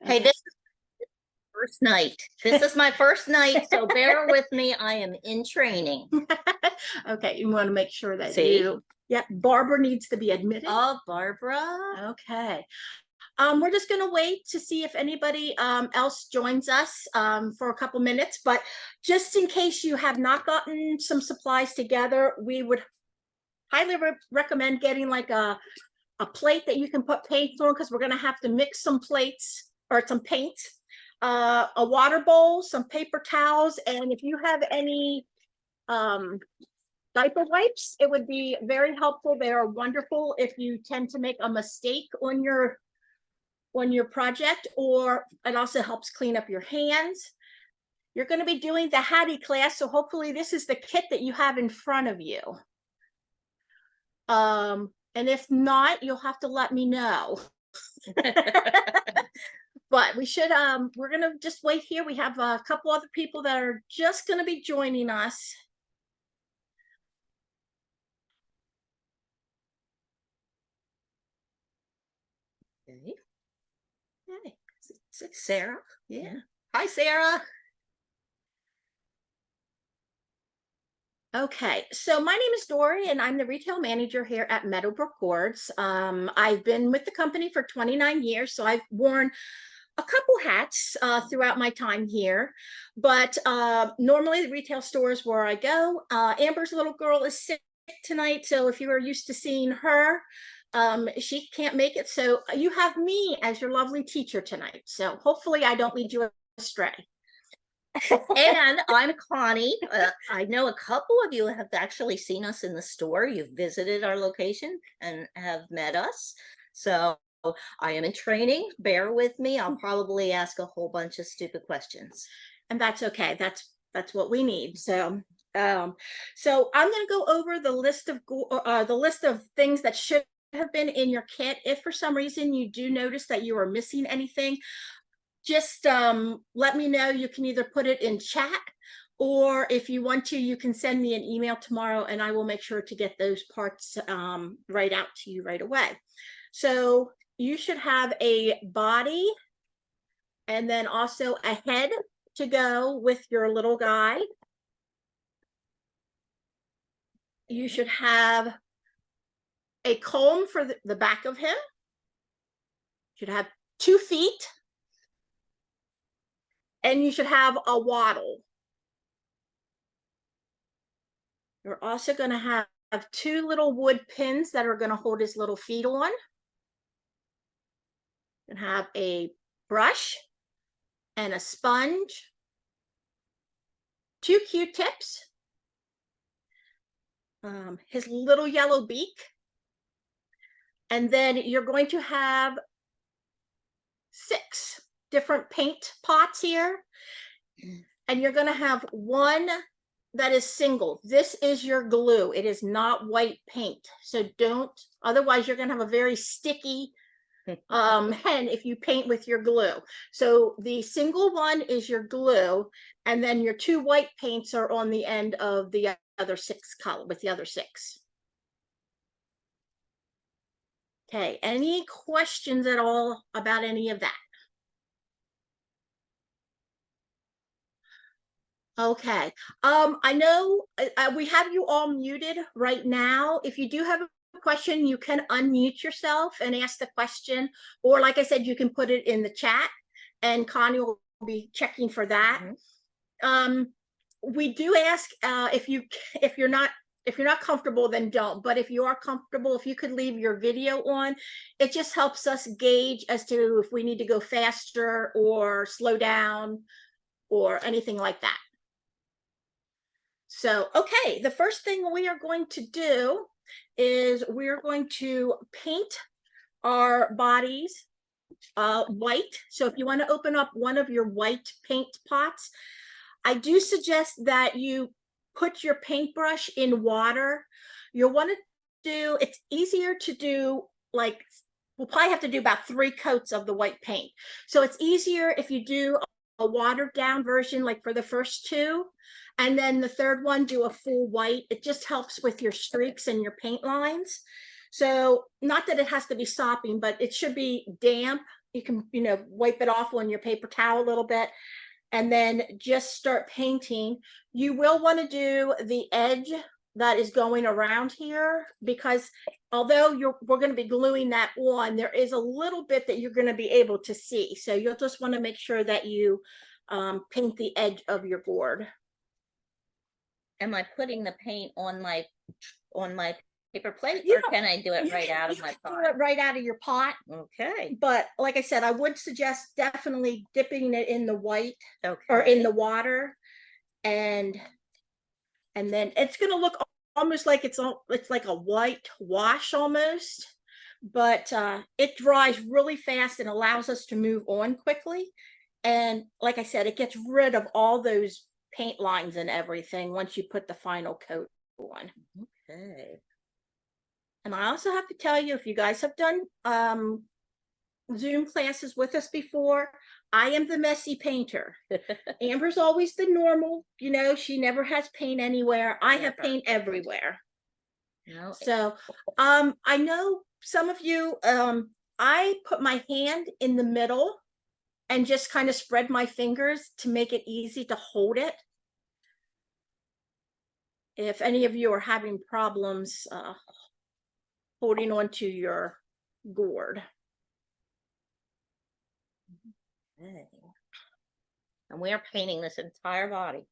Hey, Okay. this is first night. This is my first night, so bear with me. I am in training. Okay, you want to make sure that See? yeah, Barbara needs to be admitted. Oh, Barbara. Okay. We're just going to wait to see if anybody else joins us for a couple minutes, but just in case you have not gotten some supplies together, we would highly recommend getting like a plate that you can put paint on, because we're going to have to mix some plates or some paint, a water bowl, some paper towels, and if you have any diaper wipes, it would be very helpful. They are wonderful if you tend to make a mistake on your project, or it also helps clean up your hands. You're going to be doing the Hattie class, so hopefully this is the kit that you have in front of you. And if not, you'll have to let me know. But we should, we're going to just wait here. We have a couple other people that are just going to be joining us. Okay. Hey, it's Sarah. Yeah. Hi, Sarah. Okay, so my name is Dori, and I'm the retail manager here at Meadowbrook Boards. I've been with the company for 29 years, so I've worn a couple hats throughout my time here, but normally the retail stores where I go. Amber's little girl is sick tonight, so if you are used to seeing her, she can't make it, so you have me as your lovely teacher tonight, so hopefully I don't lead you astray. And I'm Connie. I know a couple of you have actually seen us in the store. You've visited our location and have met us. So I am in training. Bear with me. I'll probably ask a whole bunch of stupid questions. And that's okay. That's what we need. So so I'm going to go over the list of things that should have been in your kit. If for some reason you do notice that you are missing anything, just let me know. You can either put it in chat, or if you want to, you can send me an email tomorrow and I will make sure to get those parts right out to you right away. So you should have a body and then also a head to go with your little guy. You should have a comb for the back of him. You should have 2 feet. And you should have a waddle. You're also going to have 2 little wood pins that are going to hold his little feet on. And have a brush and a sponge, 2 Q-tips, his little yellow beak, and then you're going to have 6 different paint pots here, and you're going to have 1 that is single. This is your glue. It is not white paint, so don't, otherwise you're going to have a very sticky hen if you paint with your glue. So the single one is your glue, and then your 2 white paints are on the end of the other 6 color with the other 6. Okay, any questions at all about any of that? Okay, I know we have you all muted right now. If you do have a question, you can unmute yourself and ask the question, or like I said, you can put it in the chat and Connie will be checking for that. We do ask if you're not comfortable, then don't, but if you are comfortable, if you could leave your video on, it just helps us gauge as to if we need to go faster or slow down or anything like that. So, okay, the first thing we are going to do is we're going to paint our bodies white. So if you want to open up one of your white paint pots, I do suggest that you put your paintbrush in water. You'll want to do, it's easier to do, like, we'll probably have to do about 3 coats of the white paint. So it's easier if you do a watered down version, like for the first 2, and then the 3rd one do a full white. It just helps with your streaks and your paint lines. So not that it has to be sopping, but it should be damp you can, wipe it off on your paper towel a little bit, and then just start painting. You will want to do the edge that is going around here, because although we're going to be gluing that on, there is a little bit that you're going to be able to see. So you'll just want to make sure that you paint the edge of your board. Am I putting the paint on my paper plate, You or can I do it right out of my do pot? it right out of your pot. Okay. But like I said, I would suggest definitely dipping it in the white Okay. or in the water, and then it's going to look almost like it's like a white wash almost, but it dries really fast and allows us to move on quickly. And like I said, it gets rid of all those paint lines and everything once you put the final coat on. Okay. And I also have to tell you, if you guys have done Zoom classes with us before, I am the messy painter. Amber's always the normal, she never has paint anywhere. I have paint everywhere. No. So I know some of you, I put my hand in the middle and just kind of spread my fingers to make it easy to hold it. If any of you are having problems holding on to your gourd. Okay. And we are painting this entire body.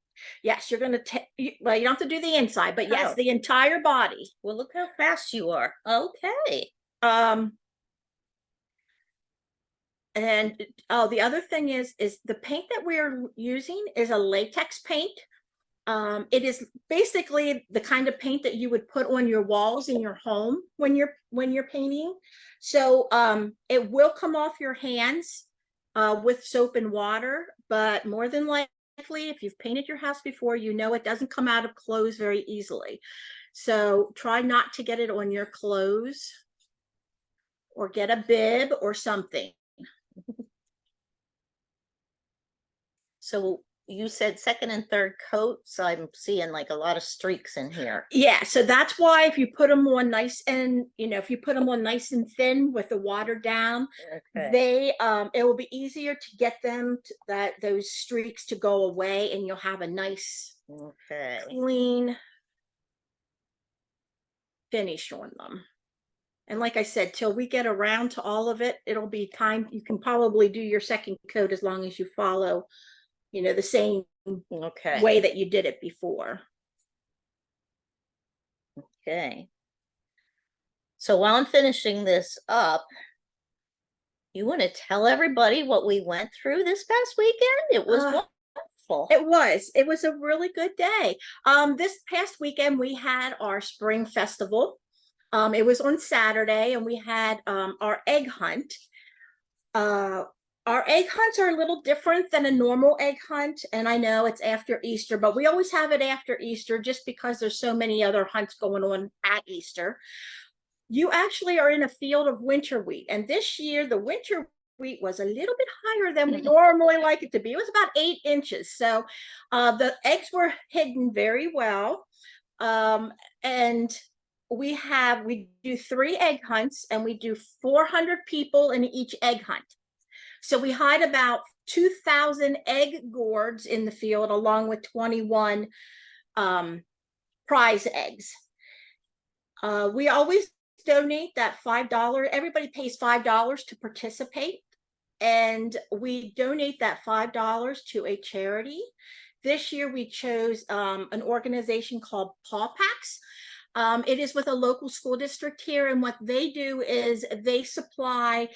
Yes, you're going to well, you don't have to do the inside, but yes, Oh. the entire body. Well, look how fast you are. Okay. And the other thing is the paint that we're using is a latex paint. It is basically the kind of paint that you would put on your walls in your home when you're painting. So it will come off your hands with soap and water, but more than likely, if you've painted your house before, it doesn't come out of clothes very easily. So try not to get it on your clothes, or get a bib or something. So you said second and third coat, so I'm seeing like a lot of streaks in here. Yeah, so that's why if you put them on nice and if you put them on nice and thin with the water down, okay, it will be easier to get them those streaks to go away, and you'll have a nice clean finish on them. And like I said, till we get around to all of it, it'll be time. You can probably do your second coat as long as you follow the same way that you did it before. Okay. So while I'm finishing this up, you want to tell everybody what we went through this past weekend? It was wonderful. It was a really good day. This past weekend we had our spring festival. It was on Saturday, and we had our egg hunt. Our egg hunts are a little different than a normal egg hunt, and I know it's after Easter, but we always have it after Easter just because there's so many other hunts going on at Easter. You actually are in a field of winter wheat, and this year the winter wheat was a little bit higher than we normally like it to be. It was about 8 inches, so the eggs were hidden very well. And we do 3 egg hunts, and we do 400 people in each egg hunt. So we hide about 2,000 egg gourds in the field, along with 21 prize eggs. We always donate that $5. Everybody pays $5 to participate, and we donate that $5 to a charity. This year we chose an organization called Paw Packs. It is with a local school district here, and what they do is they supply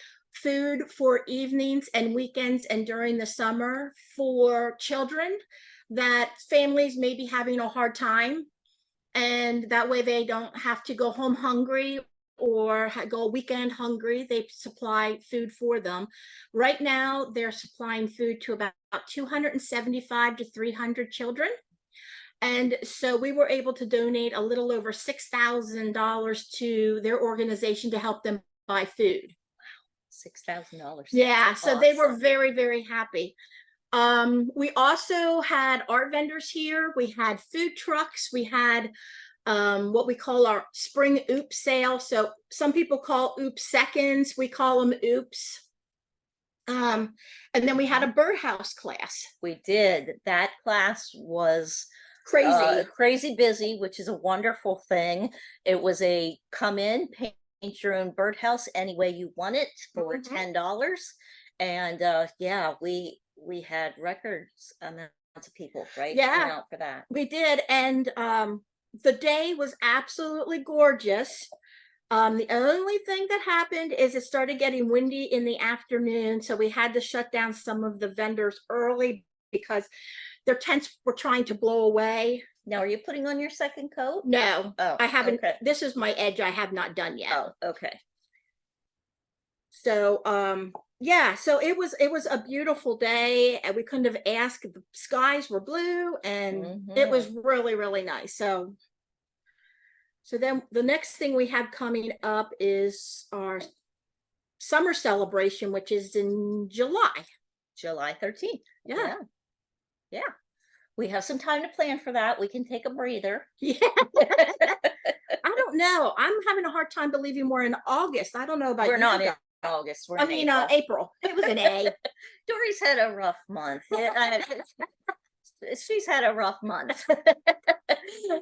food for evenings and weekends and during the summer for children that families may be having a hard time, and that way they don't have to go home hungry or go a weekend hungry. They supply food for them. Right now they're supplying food to about 275 to 300 children. And so we were able to donate a little over $6,000 to their organization to help them buy food. $6,000. Yeah, so they were very, very happy. We also had art vendors here. We had food trucks. We had what we call our spring oops sale. So some people call oops seconds. We call them oops. And then we had a birdhouse class. We did. That class was Crazy. crazy busy, which is a wonderful thing. It was a come in, paint your own birdhouse any way you want it for Mhm. $10. And yeah, we had records amounts of people, right? Turn Yeah, out for that. we did. And the day was absolutely gorgeous. The only thing that happened is it started getting windy in the afternoon, so we had to shut down some of the vendors early because their tents were trying to blow away. Now, are you putting on your second coat? No, Oh, I haven't. okay. This is my edge I have not done yet. Oh, okay. So yeah, so it was a beautiful day and we couldn't have asked. The skies were blue and it was really, really nice. So then the next thing we have coming up is our summer celebration, which is in July. July 13th. Yeah. Yeah. We have some time to plan for that. We can take a breather. Yeah. I don't know. I'm having a hard time believing we're in August. I don't know about We're you not in guys. August. We're I in mean, April. April. It was an A. Dori's had a rough month. She's had a rough month.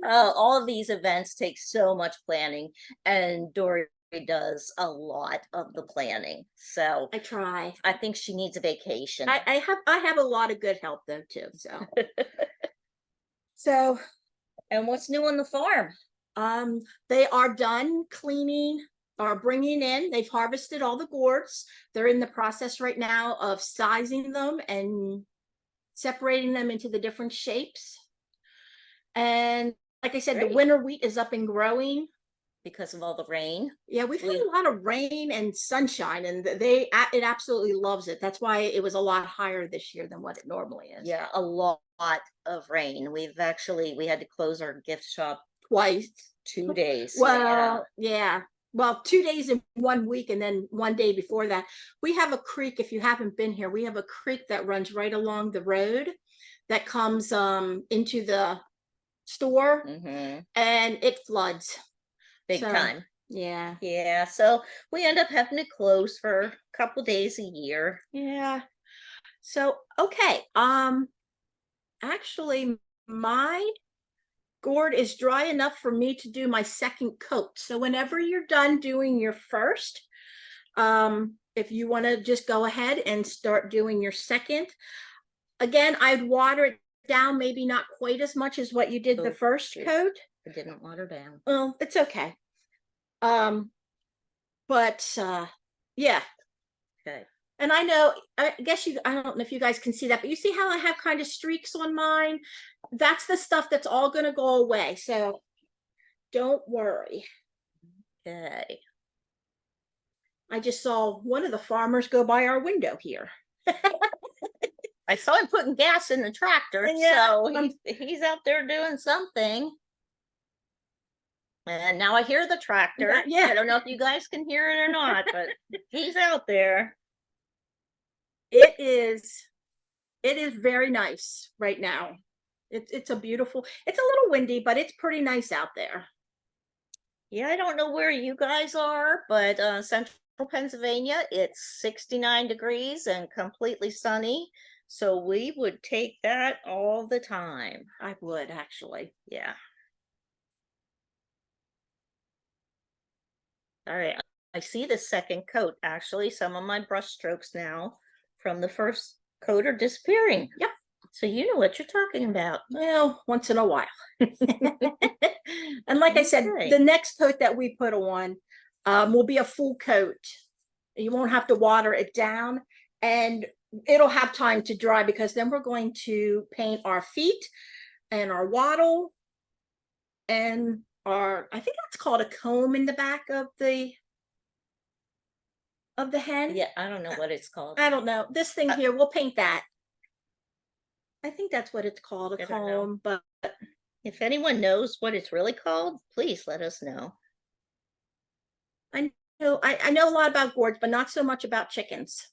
All of these events take so much planning, and Dori does a lot of the planning. So I try. I think she needs a vacation. I have a lot of good help though too. So And what's new on the farm? they are done cleaning or bringing in. They've harvested all the gourds. They're in the process right now of sizing them and separating them into the different shapes. And like I said, Great. the winter wheat is up and growing. Because of all the rain. Yeah, we've had a lot of rain and sunshine, and it absolutely loves it. That's why it was a lot higher this year than what it normally is. Yeah, a lot of rain. We had to close our gift shop Twice. 2 days. Well, yeah. Well, 2 days in 1 week, and then one day before that. We have a creek. If you haven't been here, we have a creek that runs right along the road that comes into the store, and it floods. Big time. Yeah. Yeah. So we end up having to close for a couple days a year. Yeah. So okay. Actually, my gourd is dry enough for me to do my second coat. So whenever you're done doing your first, if you want to just go ahead and start doing your second, again, I'd water it down, maybe not quite as much as what you did the first coat. It didn't water down. Well, it's okay. But yeah. Okay. And I don't know if you guys can see that, but you see how I have kind of streaks on mine? That's the stuff that's all going to go away. So don't worry. Okay. I just saw one of the farmers go by our window here. I saw him putting gas in the tractor. Yeah, so he's out there doing something. And now I hear the tractor. Yeah. I don't know if you guys can hear it or not, but he's out there. It is very nice right now. It's a little windy, but it's pretty nice out there. Yeah, I don't know where you guys are, but central Pennsylvania, it's 69 degrees and completely sunny. So we would take that all the time. I would actually. Yeah. All right. I see the second coat. Actually, some of my brush strokes now from the first coat are disappearing. Yep. So you know what you're talking about. Well, once in a while. And like I said, Okay. the next coat that we put on will be a full coat. You won't have to water it down, and it'll have time to dry, because then we're going to paint our feet and our wattle and I think that's called a comb in the back of the hen. Yeah, I don't know what it's called. I don't know. This thing here, we'll paint that. I think that's what it's called, a comb, but if anyone knows what it's really called, please let us know. I know a lot about gourds, but not so much about chickens.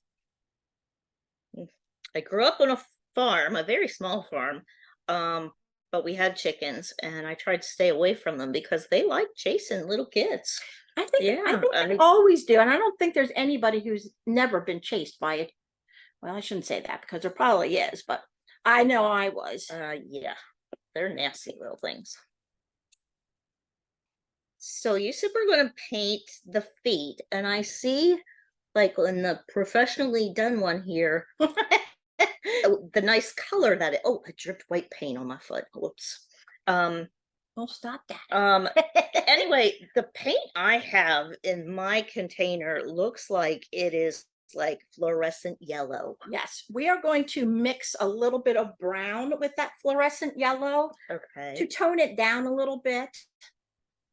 I grew up on a farm, a very small farm, but we had chickens, and I tried to stay away from them because they like chasing little kids. I think they always do, and I don't think there's anybody who's never been chased by Well, I shouldn't say that because there probably is, but I know I was. Yeah, they're nasty little things. So you said we're going to paint the feet, and I see, like in the professionally done one here, the nice color that it. Oh, I dripped white paint on my foot. Whoops. Well, stop that. Anyway, the paint I have in my container looks like it is like fluorescent yellow. Yes, we are going to mix a little bit of brown with that fluorescent yellow to Okay. tone it down a little bit,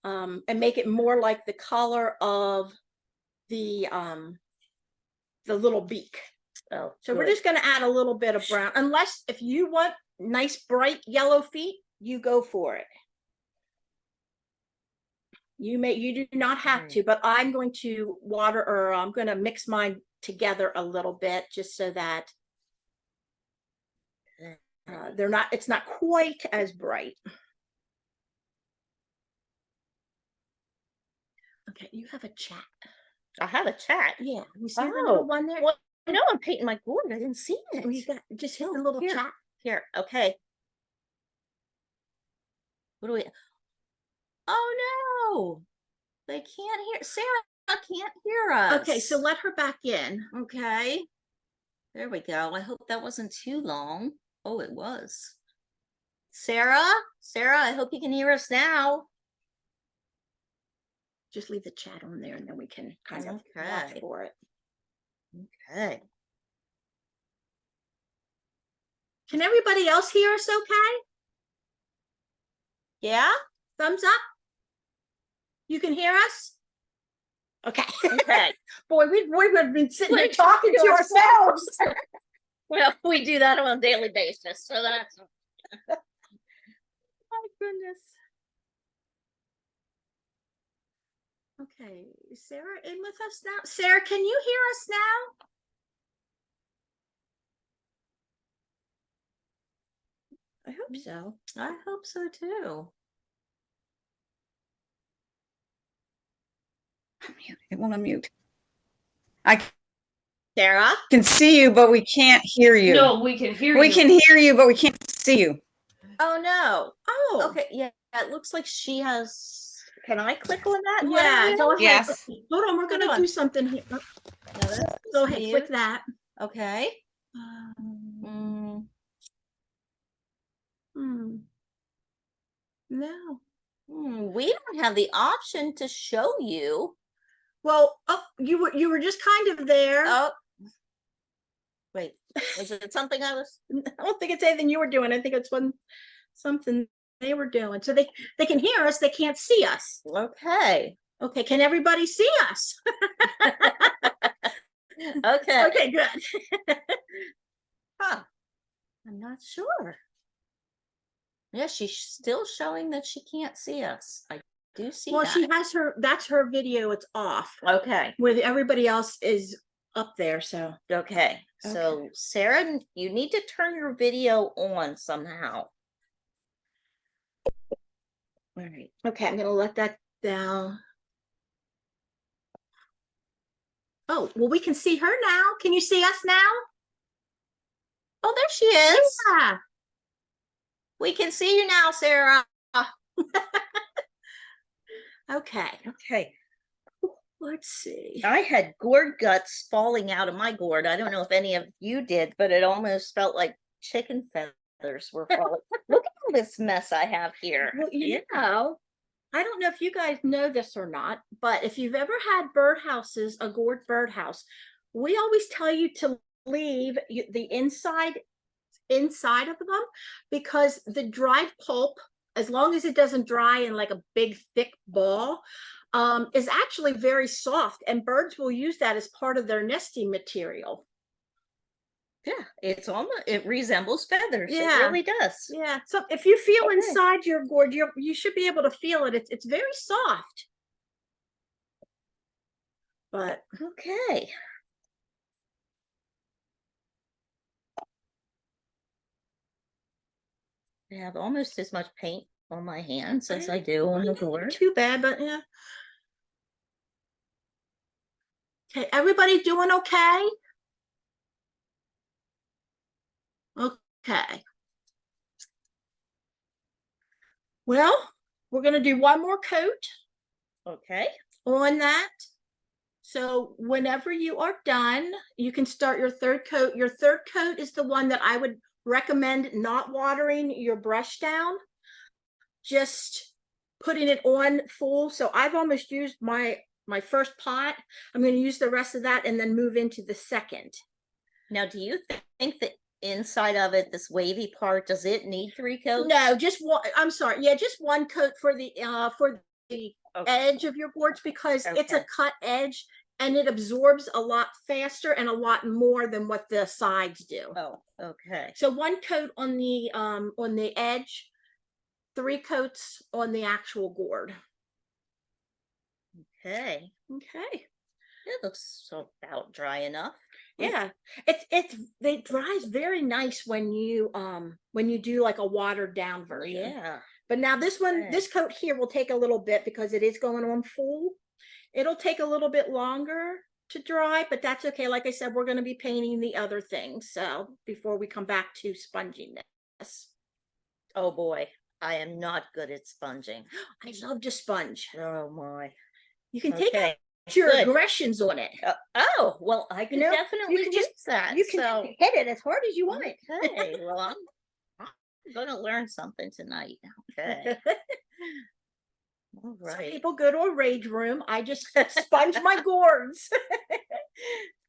and make it more like the color of the little beak. Oh, So we're good. just going to add a little bit of brown, unless if you want nice bright yellow feet, you go for it. You do not have to, but I'm going to water, or I'm going to mix mine together a little bit just so that it's not quite as bright. Okay, you have a chat. I have a chat. Yeah, you see the little one there? Well, no, I'm painting my gourd. I didn't see it. Oh, you got just hit the little here. chat. Here, okay. What do we? Oh no, they can't hear. Sarah can't hear us. Okay, so let her back in. Okay, there we go. I hope that wasn't too long. Oh, it was. Sarah, I hope you can hear us now. Just leave the chat on there, and then we can kind of watch Okay. for it. Okay. Can everybody else hear us okay? Yeah? Thumbs up? You can hear us? Okay. Okay. Boy, we've been sitting here talking to ourselves. Well, we do that on a daily basis, so that's. My goodness. Okay, is Sarah in with us now? Sarah, can you hear us now? I hope so. I hope so too. Unmute. It won't unmute. I Sarah? can see you, but we can't hear you. No, we can hear We you. can hear you, but we can't see you. Oh no. Oh, Okay, yeah, it looks like she has. Can I click on that? and let yeah. her in? Go ahead. Yes. Hold on, we're gonna on. do something here. No, that's Go ahead, mute. click that. Okay. No. We don't have the option to show you. Well, oh, you were just kind of there. Oh. Wait, was it something I was? I don't think it's anything you were doing. I think it's something they were doing. So they can hear us, they can't see us. Okay. Okay, can everybody see us? Okay. Okay, good. Huh. I'm not sure. Yeah, she's still showing that she can't see us. I do see Well, that. she has that's her video, it's off. Okay. Where everybody else is up there, so. Okay. So Sarah, you need to turn your video on somehow. All right. Okay, I'm gonna let that down. Oh, well, we can see her now. Can you see us now? Oh, there she is. Yeah. We can see you now, Sarah. Okay. Okay. Let's see. I had gourd guts falling out of my gourd. I don't know if any of you did, but it almost felt like chicken feathers were falling. Look at all this mess I have here. Well, you know, I don't know if you guys know this or not, but if you've ever had birdhouses, a gourd birdhouse, we always tell you to leave the inside of them, because the dried pulp, as long as it doesn't dry in like a big thick ball, is actually very soft, and birds will use that as part of their nesting material. Yeah, it resembles feathers. Yeah. It really does. Yeah. So if you feel Okay. inside your gourd, you should be able to feel it. It's very soft. But Okay. I have almost as much paint on my hands as I do on the gourd. too bad, but yeah. Okay, everybody doing okay? Okay. Well, we're gonna do one more coat Okay. on that. So whenever you are done, you can start your third coat. Your third coat is the one that I would recommend not watering your brush down, just putting it on full. So I've almost used my first pot. I'm going to use the rest of that and then move into the second. Now, do you think the inside of it, this wavy part, does it need 3 coats? No, just one. I'm sorry. Yeah, just one coat for the Okay. edge of your boards, because it's a Okay. cut edge and it absorbs a lot faster and a lot more than what the sides do. Oh, okay. So one coat on the edge, 3 coats on the actual gourd. Okay. Okay. It looks about dry enough. Yeah. It dries very nice when you do like a watered down version. Yeah. But now this one, Okay. this coat here will take a little bit because it is going on full. It'll take a little bit longer to dry, but that's okay. Like I said, we're going to be painting the other things. So before we come back to sponging this. Oh boy, I am not good at sponging. I love to sponge. Oh my. You can take Okay. out your Good. aggressions on it. Oh, well, I can know, you definitely can use just- that. You can so, hit it as hard as you want. okay. Well, I'm gonna learn something tonight. Okay. All Some right. people go to a rage room. I just sponge my gourds.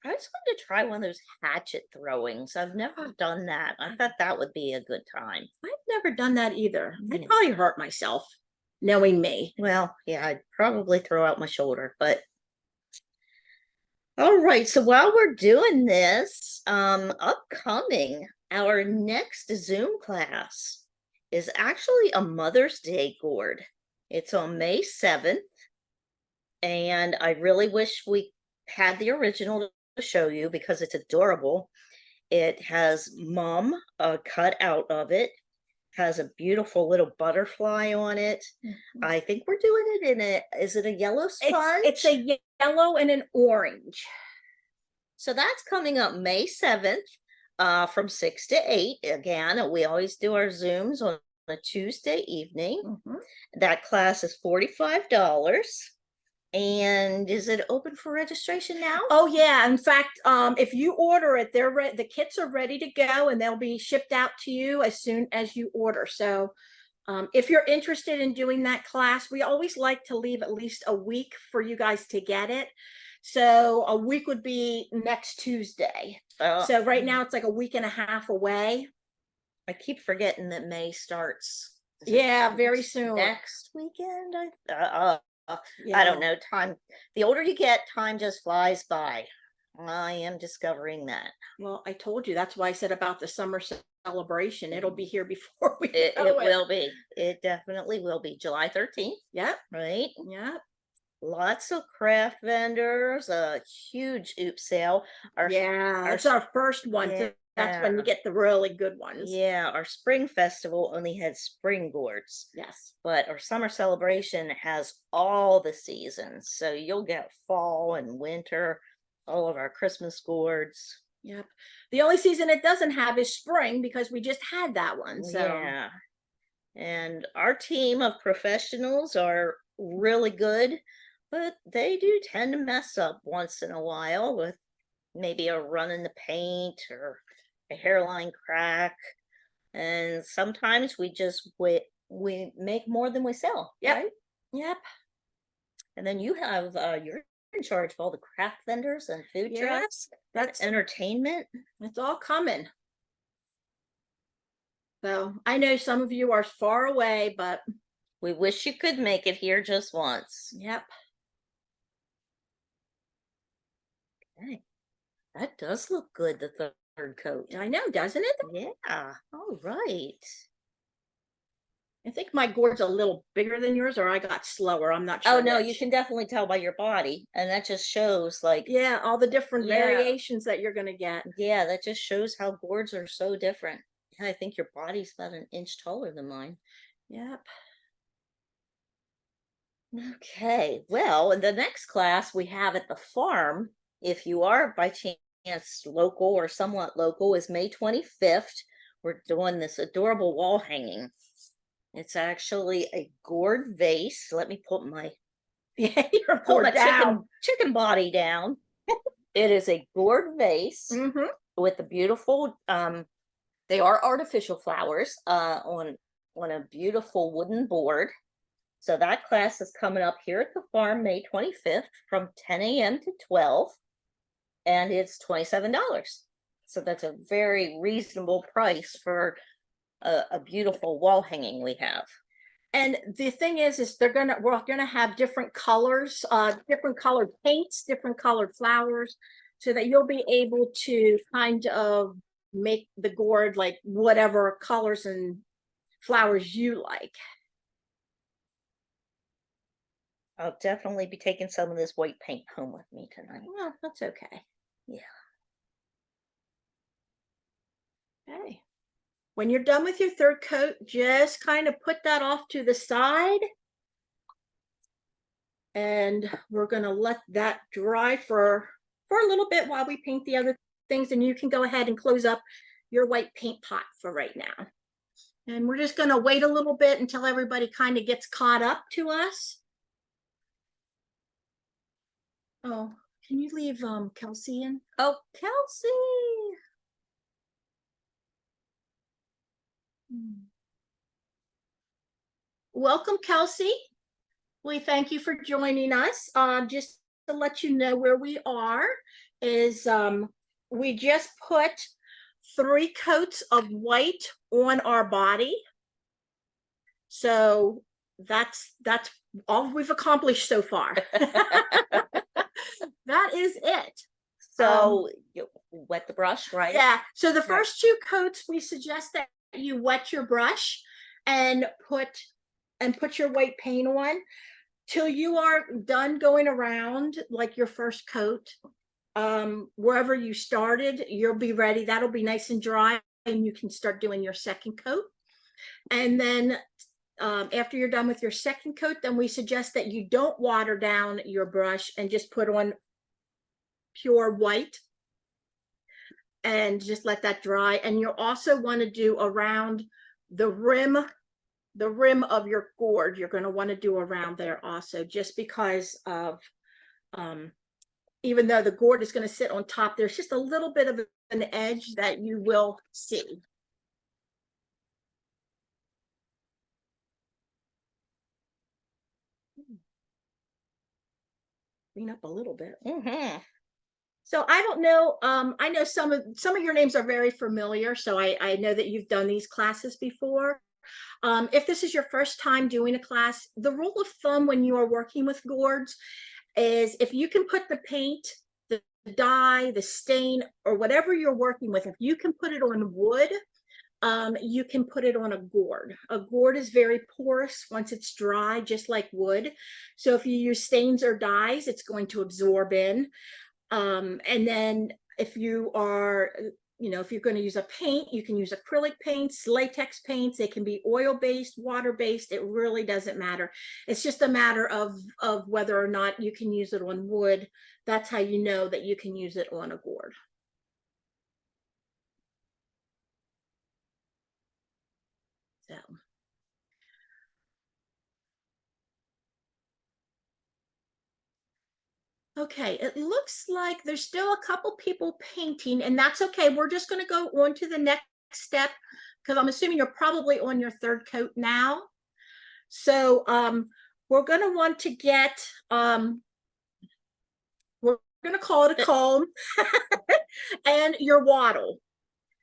I just wanted to try one of those hatchet throwings. I've never done that. I thought that would be a good time. I've never done that either. I'd Yeah. probably hurt myself, knowing me. Well, yeah, I'd probably throw out my shoulder, but all right. So while we're doing this, upcoming, our next Zoom class is actually a Mother's Day gourd. It's on May 7th, and I really wish we had the original to show you because it's adorable. It has mom cut out of it, has a beautiful little butterfly on it. I think we're doing it in is it a yellow sponge? It's a yellow and an orange. So that's coming up May 7th from 6 to 8. Again, we always do our Zooms on a Tuesday evening. That class is $45. And is it open for registration now? Oh yeah. In fact, if you order it, the kits are ready to go and they'll be shipped out to you as soon as you order. So if you're interested in doing that class, we always like to leave at least a week for you guys to get it. So a week would be next Tuesday. So right now it's like a week and a half away. I keep forgetting that May starts. Is it Yeah, very soon. next weekend. Yeah. I don't know. Time. The older you get, time just flies by. I am discovering that. Well, I told you, that's why I said about the summer celebration. It'll be here before we It know it. will be. It definitely will be July 13th, Yep. right? Yep. Lots of craft vendors, a huge oop sale. Yeah, it's our first one. So that's when Yeah. you get the really good ones. Yeah, our spring festival only had spring gourds, Yes. but our summer celebration has all the seasons. So you'll get fall and winter, all of our Christmas gourds. Yep. The only season it doesn't have is spring because we just had that one. So Yeah. And our team of professionals are really good, but they do tend to mess up once in a while with maybe a run in the paint or a hairline crack. And sometimes we just we make more than we sell. Yep. Right? Yep. And then you have you're in charge of all the craft vendors and food Yes, trucks, that's entertainment. it's all coming. So I know some of you are far away, but We wish you could make it here just once. yep. Okay. That does look good, the third coat. I know, doesn't it? Yeah. All right. I think my gourd's a little bigger than yours, or I got slower. I'm not sure. Oh no, you which. can definitely tell by your body, and that just shows like Yeah, all the different Yeah. variations that you're gonna get. yeah, that just shows how gourds are so different. I think your body's about an inch taller than mine. Yep. Okay, well, in the next class we have at the farm, if you are by chance local or somewhat local, is May 25th. we're doing this adorable wall hanging. It's actually a gourd vase. Let me put my Yeah, you're put my poured down. chicken body down. It is a gourd vase Mhm. with a beautiful they are artificial flowers on a beautiful wooden board. So that class is coming up here at the farm May 25th from 10 a.m. to 12, and it's $27. So that's a very reasonable price for a beautiful wall hanging we have. And the thing is we're gonna have different colors, different colored paints, different colored flowers, so that you'll be able to kind of make the gourd like whatever colors and flowers you like. I'll definitely be taking some of this white paint home with me tonight. Well, that's okay. Yeah. Okay. When you're done with your third coat, just kind of put that off to the side. And we're gonna let that dry for a little bit while we paint the other things, and you can go ahead and close up your white paint pot for right now. And we're just gonna wait a little bit until everybody kind of gets caught up to us. Oh, can you leave Kelsey in? Oh, Kelsey. Welcome, Kelsey. We thank you for joining us. Just to let you know where we are is we just put 3 coats of white on our body. So that's all we've accomplished so far. That is it. So you wet the brush, right? Yeah. So the Right. first 2 coats, we suggest that you wet your brush and put your white paint on till you are done going around like your first coat. Wherever you started, you'll be ready. That'll be nice and dry, and you can start doing your second coat. And then after you're done with your second coat, then we suggest that you don't water down your brush and just put on pure white and just let that dry. And you'll also want to do around the rim of your gourd. You're going to want to do around there also, just because of even though the gourd is going to sit on top, there's just a little bit of an edge that you will see. Clean up a little bit. Mm-hmm. So I don't know. I know some of your names are very familiar, so I know that you've done these classes before. If this is your first time doing a class, the rule of thumb when you are working with gourds is if you can put the paint, the dye, the stain, or whatever you're working with, if you can put it on wood, you can put it on a gourd. A gourd is very porous once it's dry, just like wood. So if you use stains or dyes, it's going to absorb in. And then if you are, if you're going to use a paint, you can use acrylic paints, latex paints. They can be oil-based, water-based. It really doesn't matter. It's just a matter of whether or not you can use it on wood. That's how you know that you can use it on a gourd. So. Okay, it looks like there's still a couple people painting, and that's okay. We're just going to go on to the next step because I'm assuming you're probably on your third coat now. So we're going to want to get, we're going to call it a comb and your wattle.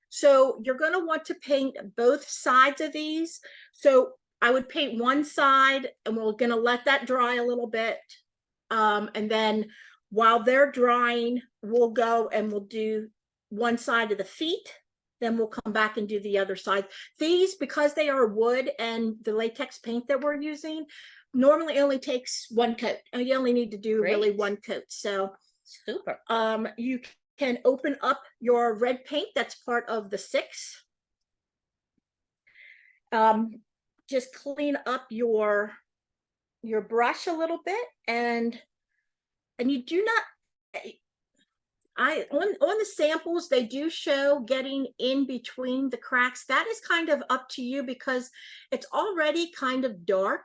So you're going to want to paint both sides of these. So I would paint one side, and we're going to let that dry a little bit. And then while they're drying, we'll go and we'll do one side of the feet. Then we'll come back and do the other side. These, because they are wood and the latex paint that we're using, normally only takes 1 coat. And you only need to do really 1 coat. So Super. you can open up your red paint. That's part of the 6. Just clean up your brush a little bit, and you do not, On the samples, they do show getting in between the cracks. That is kind of up to you because it's already kind of dark.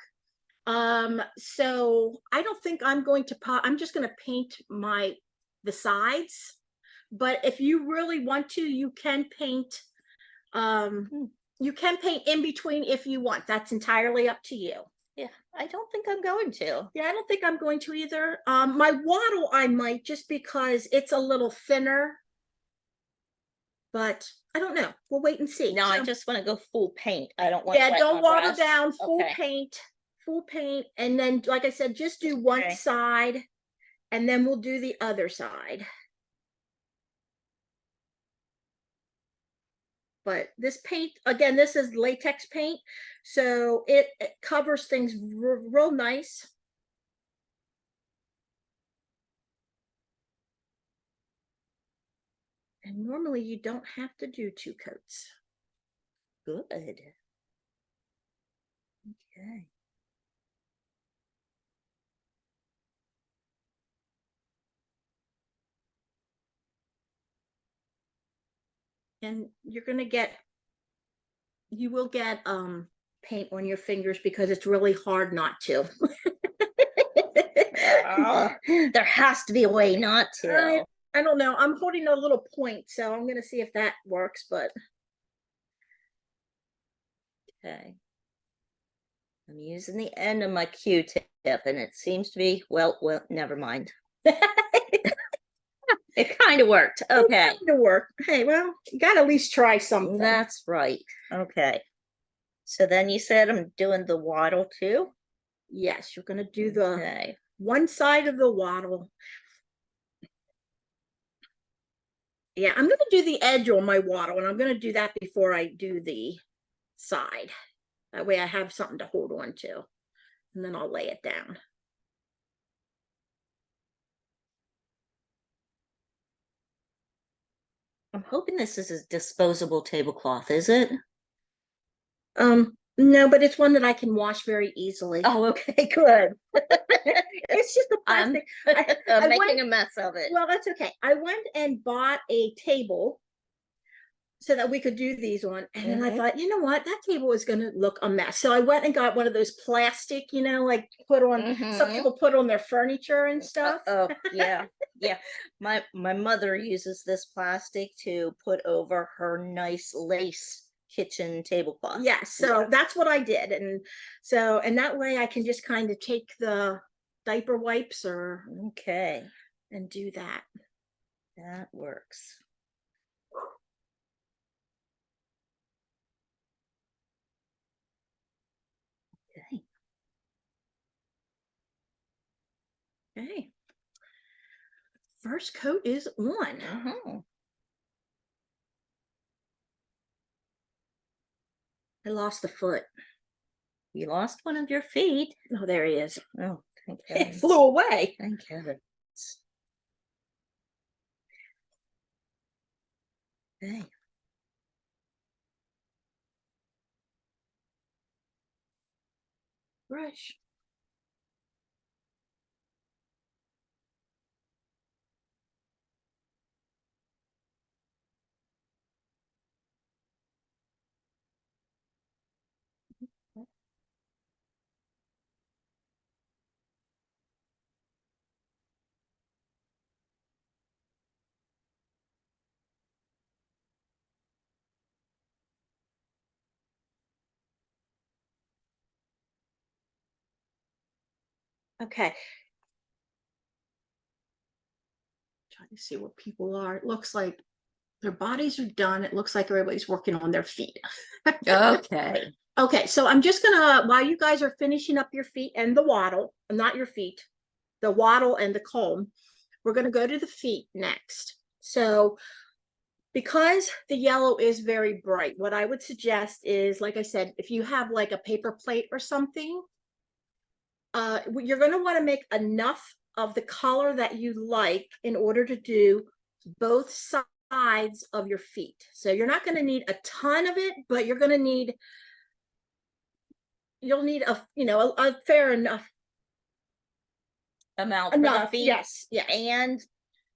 So I don't think I'm going to I'm just going to paint the sides. But if you really want to, you can paint in between if you want. That's entirely up to you. Yeah, I don't think I'm going to. Yeah, I don't think I'm going to either. My wattle I might, just because it's a little thinner. But I don't know. We'll wait and see. No, I So, just want to go full paint. I don't want yeah, wet don't my water brush. down, full Okay. paint, and then like I said, just do one Okay. side, and then we'll do the other side. But this paint, again, this is latex paint, so it covers things real nice. And normally you don't have to do 2 coats. Good. Okay. And you will get paint on your fingers because it's really hard not to. There has to be a way not to. I don't know. I'm holding a little point, so I'm gonna see if that works, but Okay. I'm using the end of my Q-tip and it seems to be, well, never mind. It kind of worked. Okay. to work. Hey, well, you gotta at least try something. That's right. Okay. So then you said I'm doing the wattle too? Yes, you're gonna do the Okay. one side of the wattle. Yeah, I'm gonna do the edge on my wattle, and I'm gonna do that before I do the side. That way I have something to hold on to, and then I'll lay it down. I'm hoping this is a disposable tablecloth, is it? No, but it's one that I can wash very easily. Oh, okay, good. It's just a I'm, plastic. I'm making a mess of it. Well, that's okay. I went and bought a table so that we could do these on. And then I thought, you know what? That table is going to look a mess. So I went and got one of those plastic, like put on, some people put on their furniture and stuff. Oh, yeah. Yeah. My mother uses this plastic to put over her nice lace kitchen tablecloth. Yeah, so that's what I did. And that way I can just kind of take the diaper wipes Okay. and do that. That works. Okay. Okay. First coat is on. I lost the foot. You lost one of your feet. Oh, there he is. Oh, thank It heavens. flew away. Thank heavens. Okay. Brush. Okay. Trying to see what people are. It looks like their bodies are done. It looks like everybody's working on their feet. Okay. Okay, so I'm just gonna, while you guys are finishing up your feet and the wattle, not your feet, the wattle and the comb, we're gonna go to the feet next. So because the yellow is very bright, what I would suggest is, like I said, if you have like a paper plate or something, you're going to want to make enough of the color that you like in order to do both sides of your feet. So you're not going to need a ton of it, but you're going to need, you'll need a fair enough amount for the feet. Yes, yes. And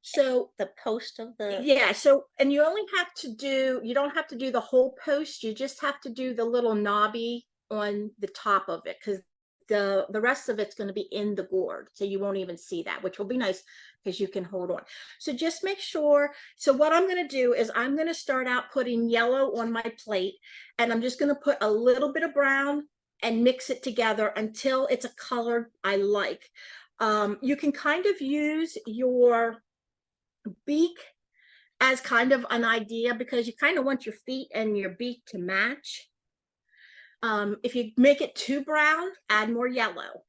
So The post of the, yeah, so and you only have to do, you don't have to do the whole post, you just have to do the little knobby on the top of it, because the rest of it's going to be in the gourd, so you won't even see that, which will be nice because you can hold on. So just make sure. So what I'm going to do is I'm going to start out putting yellow on my plate, and I'm just going to put a little bit of brown and mix it together until it's a color I like. You can kind of use your beak as kind of an idea, because you kind of want your feet and your beak to match. If you make it too brown, add more yellow.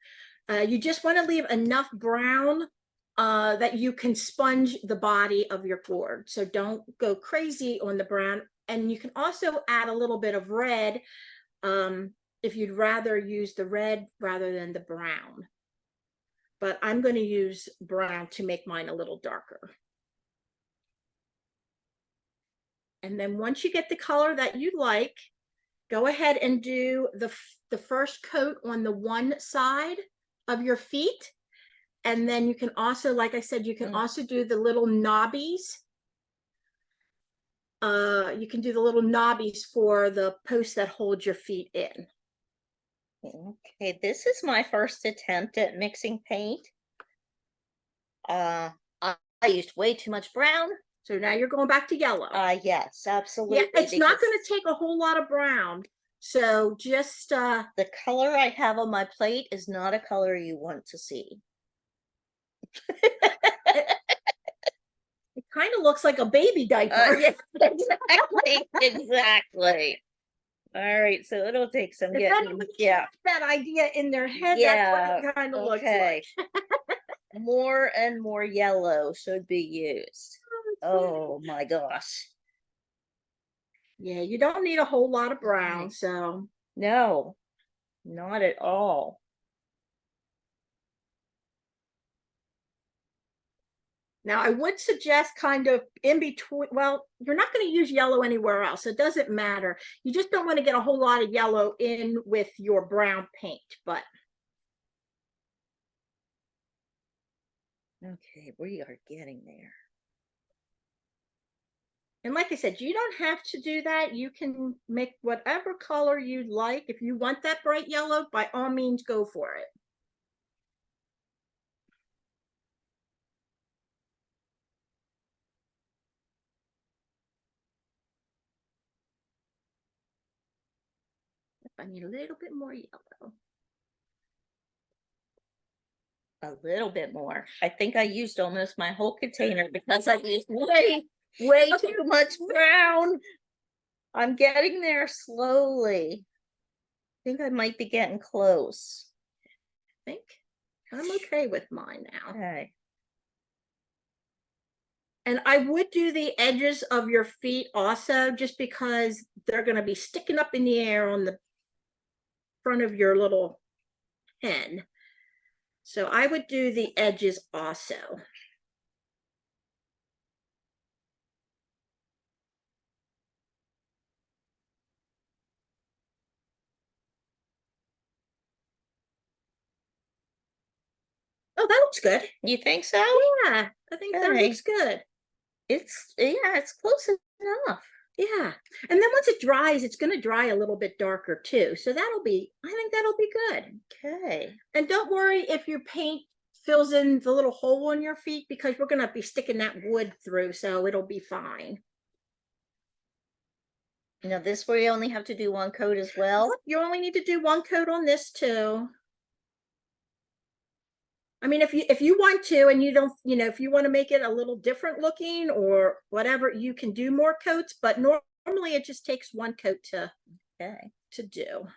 You just want to leave enough brown that you can sponge the body of your gourd. So don't go crazy on the brown. And you can also add a little bit of red if you'd rather use the red rather than the brown. But I'm going to use brown to make mine a little darker. And then once you get the color that you like, go ahead and do the first coat on the one side of your feet. And then you can also, like I said, you can also do the little knobbies. You can do the little knobbies for the posts that hold your feet in. okay, this is my first attempt at mixing paint. I used way too much brown. So now you're going back to yellow. Yes, absolutely. Yeah, it's not because going to take a whole lot of brown. So just the color I have on my plate is not a color you want to see. it kind of looks like a baby diaper. Yeah, exactly. All right, so it'll take some If getting. anyone Yeah, has that idea in their head, that's yeah. what it kind of looks Okay. like. More and more yellow should be used. Oh my gosh. Yeah, you don't need a whole lot of brown, Okay. so No, not at all. now I would suggest kind of in between. Well, you're not going to use yellow anywhere else, so it doesn't matter. You just don't want to get a whole lot of yellow in with your brown paint, but Okay, we are getting there. and like I said, you don't have to do that. You can make whatever color you'd like. If you want that bright yellow, by all means, go for it. I need a little bit more yellow. A little bit more. I think I used almost my whole container because I used way too much brown. I'm getting there slowly. I think I might be getting close. I think I'm okay with mine now. Okay. And I would do the edges of your feet also, just because they're going to be sticking up in the air on the front of your little hen. So I would do the edges also. Oh, that looks good. You think so? Yeah, I think that Okay. looks good. It's close enough. Yeah. And then once it dries, it's going to dry a little bit darker too. So I think that'll be good. Okay. And don't worry if your paint fills in the little hole on your feet, because we're going to be sticking that wood through, so it'll be fine. Now this where you only have to do one coat as well. You only need to do one coat on this too. I mean, if you want to, and you don't, if you want to make it a little different looking or whatever, you can do more coats, but normally it just takes one coat to do.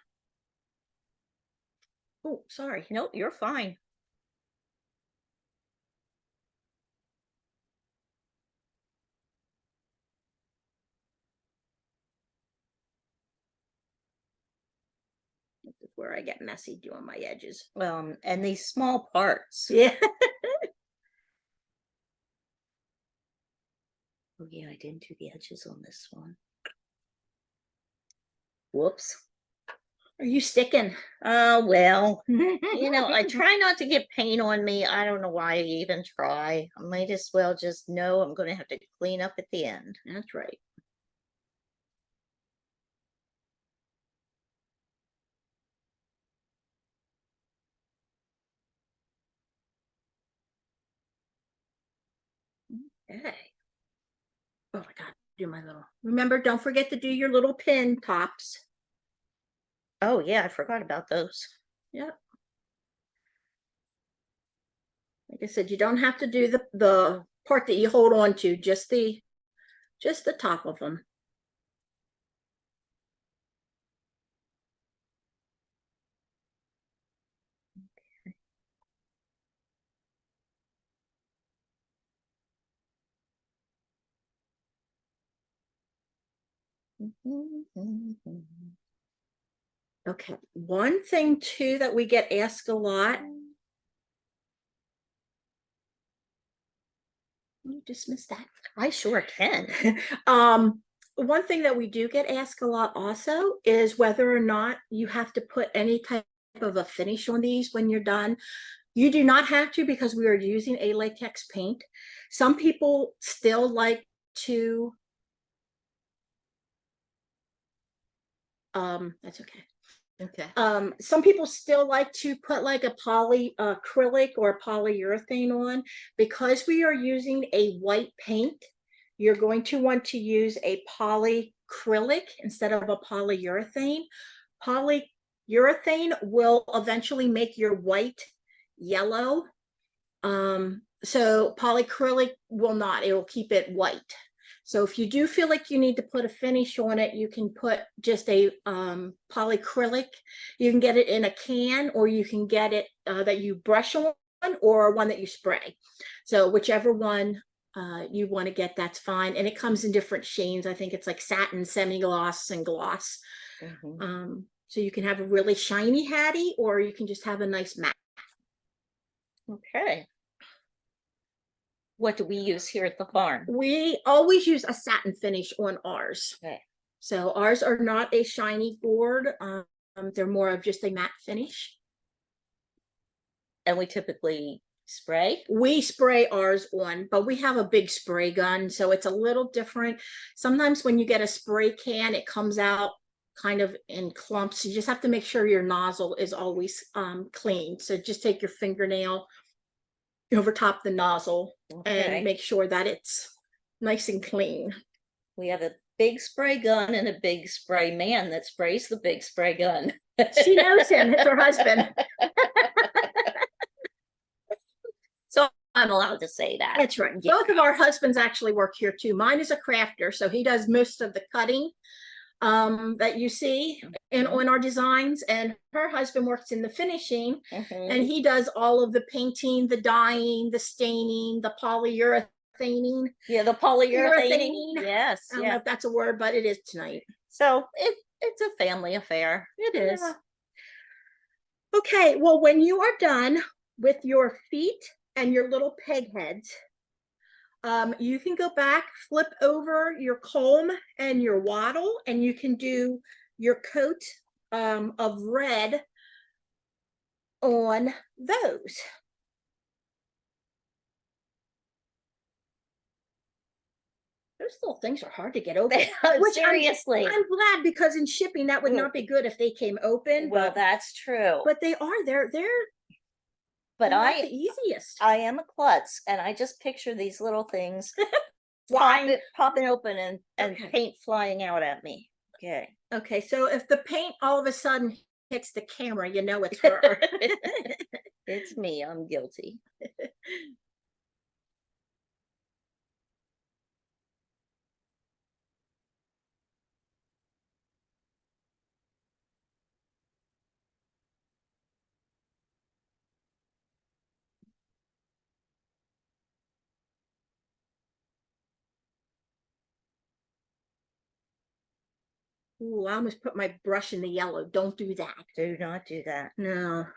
Oh, sorry. Nope, you're fine. This is where I get messy doing my edges. And these small parts. Yeah. Oh yeah, I didn't do the edges on this one. Whoops. Are you sticking? Oh, well, I try not to get paint on me. I don't know why I even try. I might as well just know I'm going to have to clean up at the end. That's right. Okay. Oh, I got to do my little. Remember, don't forget to do your little pin tops. Oh, yeah, I forgot about those. Yep. Like I said, you don't have to do the part that you hold on to, just the top of them. Okay. One thing too that we get asked a lot. You dismiss that. I sure can. One thing that we do get asked a lot also is whether or not you have to put any type of a finish on these when you're done. You do not have to, because we are using a latex paint. Some people still like to, that's okay. Okay. Some people still like to put like a poly acrylic or polyurethane on. Because we are using a white paint, you're going to want to use a polyacrylic instead of a polyurethane. Polyurethane will eventually make your white yellow. So polyacrylic will not, it will keep it white. So if you do feel like you need to put a finish on it, you can put just a polyacrylic. You can get it in a can, or you can get it that you brush on, or one that you spray. So whichever one you want to get, that's fine. And it comes in different shades. I think it's like satin, semi-gloss, and gloss. So you can have a really shiny Hattie, or you can just have a nice matte. Okay. What do we use here at the farm? We always use a satin finish on ours. Okay. So ours are not a shiny board. They're more of just a matte finish. And we typically spray? We spray ours on, but we have a big spray gun, so it's a little different. Sometimes when you get a spray can, it comes out kind of in clumps. You just have to make sure your nozzle is always clean. So just take your fingernail over top the nozzle and make sure that it's nice and clean. We have a big spray gun and a big spray man that sprays the big spray gun. She knows him. It's her husband. So I'm allowed to say that. That's right. Yeah. Both of our husbands actually work here too. Mine is a crafter, so he does most of the cutting that you see on our designs, and her husband works in the finishing, and he does all of the painting, the dyeing, the staining, the polyurethaning. Yeah, the polyurethane. Yes. I don't know if that's a word, but it is tonight. So it's a family affair. It is. Yeah. Okay, well, when you are done with your feet and your little peg heads, you can go back, flip over your comb and your wattle, and you can do your coat of red on those. Those little things are hard to get open. Seriously. I'm glad, because in shipping that would not be good if they came open. Well, that's true. But they are. They're but not the easiest. I am a klutz, and I just picture these little things popping open and paint flying out at me. Okay. Okay, so if the paint all of a sudden hits the camera, you know it's her. It's me. I'm guilty. Ooh, I almost put my brush in the yellow. Don't do that. Do not do that. No.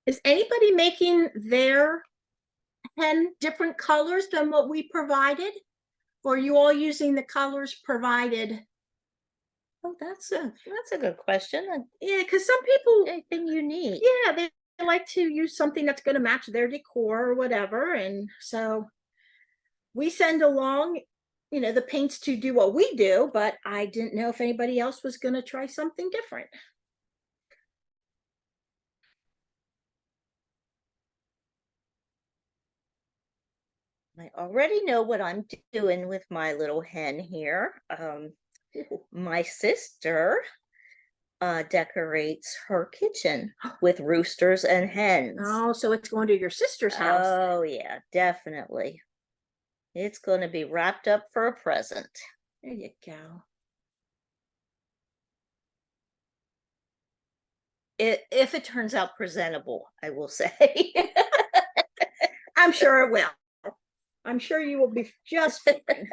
Is anybody making their 10 different colors than what we provided? Or are you all using the colors provided? Oh, that's a good question. Yeah, because some people, Anything unique? yeah, they like to use something that's going to match their decor or whatever. And so we send along, the paints to do what we do, but I didn't know if anybody else was going to try something different. I already know what I'm doing with my little hen here. My sister decorates her kitchen with roosters and hens. Oh, so it's going to your sister's house. Oh, yeah, definitely. It's going to be wrapped up for a present. There you go. If it turns out presentable, I will say. I'm sure it will. I'm sure you will be just fine.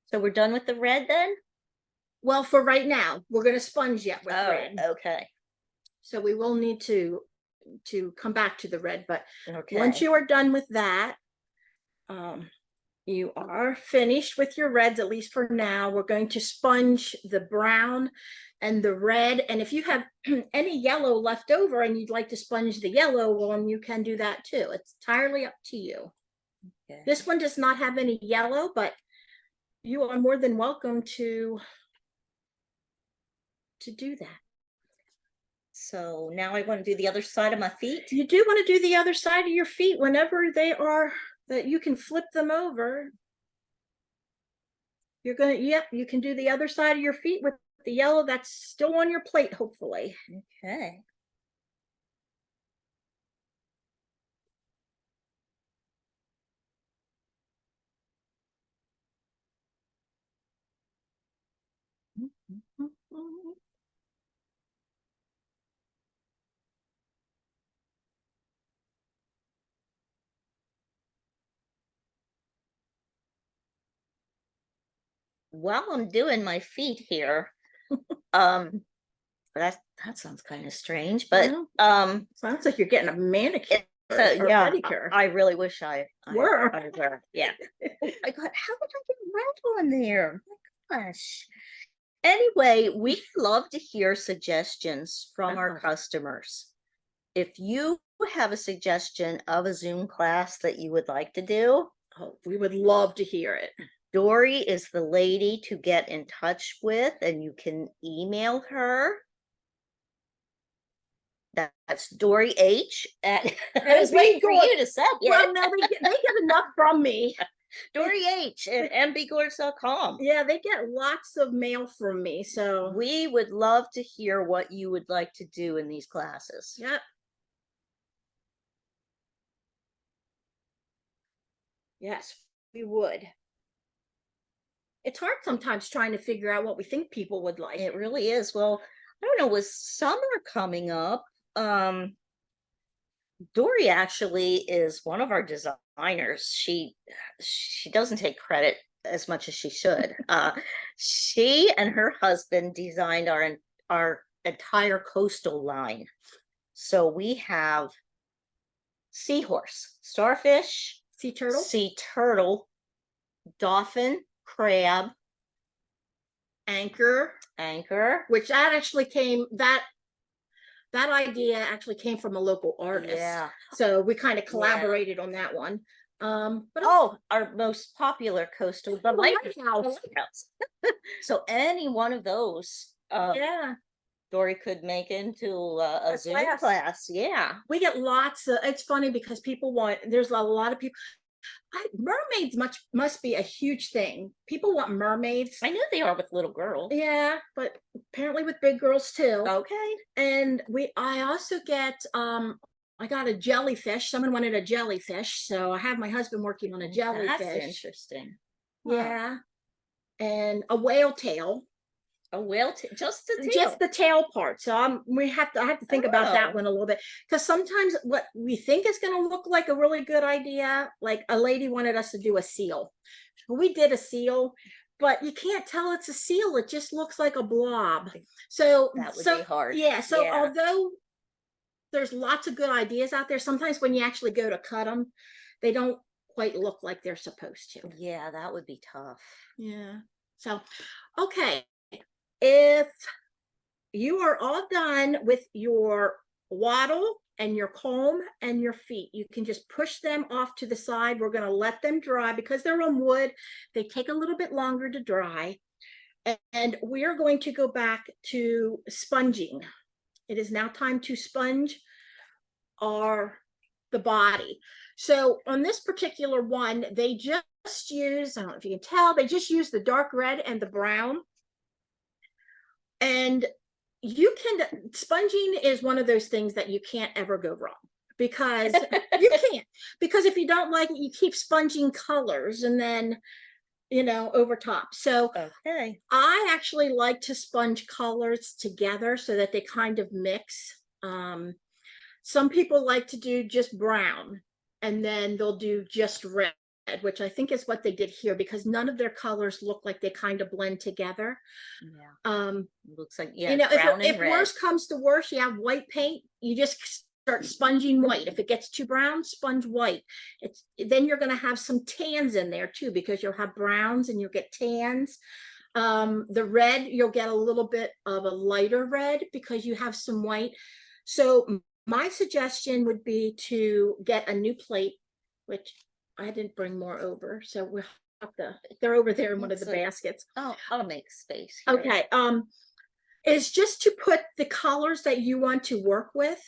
So we're done with the red then? Well, for right now, we're going to sponge yet with Oh, red. okay. So we will need to come back to the red, but Okay. once you are done with that, you are finished with your reds, at least for now. We're going to sponge the brown and the red. And if you have any yellow left over and you'd like to sponge the yellow one, you can do that too. It's entirely up to you. Okay. This one does not have any yellow, but you are more than welcome to do that. So now I want to do the other side of my feet. You do want to do the other side of your feet whenever they are, that you can flip them over. You're going to, yep, you can do the other side of your feet with the yellow that's still on your plate, hopefully. Okay. While I'm doing my feet here, that sounds kind of strange, but Sounds like you're getting a manicure or yeah, pedicure. I really wish I Were. were. Yeah. I got, how did I get red on there? My gosh. Anyway, we love to hear suggestions from our customers. If you have a suggestion of a Zoom class that you would like to do, Oh, we would love to hear it. Dori is the lady to get in touch with, and you can email her. That's Dori H at I was waiting for you to say it. Well, no, they get enough from me. Dori H at mbgords.com. Yeah, they get lots of mail from me. So we would love to hear what you would like to do in these classes. Yep. Yes, we would. It's hard sometimes trying to figure out what we think people would like. It really is. Well, I don't know, with summer coming up, Dori actually is one of our designers. She doesn't take credit as much as she should. She and her husband designed our entire coastal line. So we have seahorse, starfish, sea turtle, dolphin, crab, anchor, which that actually came that idea actually came from a local artist. Yeah. So we kind of collaborated on that one. But our most popular coastal, the lighthouse. So any one of those, yeah, Dori could make into a Zoom class. Yeah, we get lots of. It's funny because there's a lot of people. Mermaids must be a huge thing. People want mermaids. I know they are with little girls. Yeah, but apparently with big girls too. Okay. And I also get I got a jellyfish. Someone wanted a jellyfish, so I have my husband working on a jellyfish. That's interesting. Yeah. And a whale tail. A whale, just the tail. just the tail part. So I have to think about that Oh. one a little bit, because sometimes what we think is going to look like a really good idea, like a lady wanted us to do a seal. We did a seal, but you can't tell it's a seal. It just looks like a blob. So That would so be hard. yeah. So Yeah. although there's lots of good ideas out there, sometimes when you actually go to cut them, they don't quite look like they're supposed to. Yeah, that would be tough. Yeah. So, okay. If you are all done with your wattle and your comb and your feet, you can just push them off to the side. We're going to let them dry because they're on wood. They take a little bit longer to dry. And we are going to go back to sponging. It is now time to sponge the body. So on this particular one, they just use, I don't know if you can tell, they just use the dark red and the brown. And sponging is one of those things that you can't ever go wrong, because you can't, because if you don't like it, you keep sponging colors and then, over top. So Okay. I actually like to sponge colors together so that they kind of mix. Some people like to do just brown and then they'll do just red, which I think is what they did here, because none of their colors look like they kind of blend together. Yeah. Looks like, yeah, brown if and red. worse comes to worse, you have white paint, you just start sponging white. If it gets too brown, sponge white. Then you're going to have some tans in there too, because you'll have browns and you'll get tans. The red, you'll get a little bit of a lighter red because you have some white. So my suggestion would be to get a new plate, which I didn't bring more over, so we'll have to, they're over there in one of the baskets. Oh, I'll make space here. Okay. Is just to put the colors that you want to work with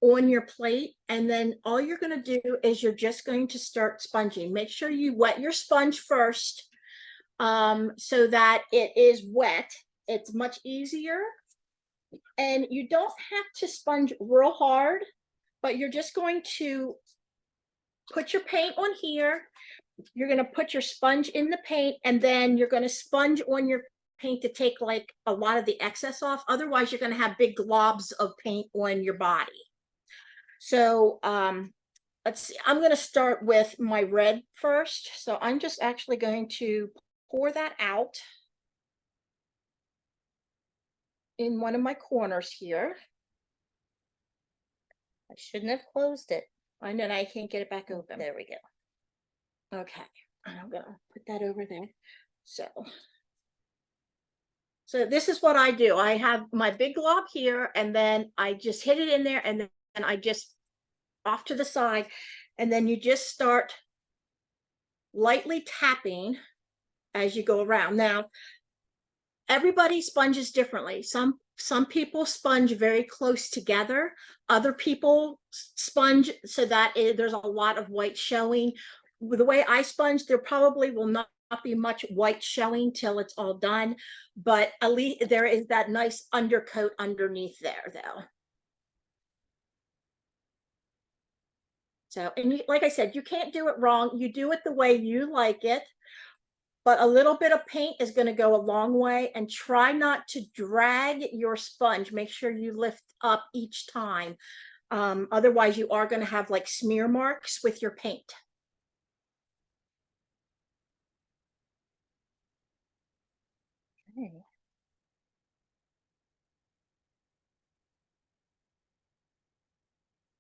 on your plate, and then all you're going to do is you're just going to start sponging. Make sure you wet your sponge first, so that it is wet. It's much easier. And you don't have to sponge real hard, but you're just going to put your paint on here. You're going to put your sponge in the paint, and then you're going to sponge on your paint to take like a lot of the excess off. Otherwise, you're going to have big globs of paint on your body. So let's see. I'm going to start with my red first. So I'm just actually going to pour that out in one of my corners here. I shouldn't have closed it. I know I can't get it back open. There we go. Okay, and I'm gonna put that over there. So this is what I do. I have my big glob here, and then I just hit it in there, and then I just off to the side, and then you just start lightly tapping as you go around. Now, everybody sponges differently. Some people sponge very close together. Other people sponge so that there's a lot of white showing. The way I sponge, there probably will not be much white showing till it's all done, but at least there is that nice undercoat underneath there, though. So, and like I said, you can't do it wrong. You do it the way you like it. But a little bit of paint is going to go a long way, and try not to drag your sponge. Make sure you lift up each time. Otherwise, you are going to have like smear marks with your paint. Okay.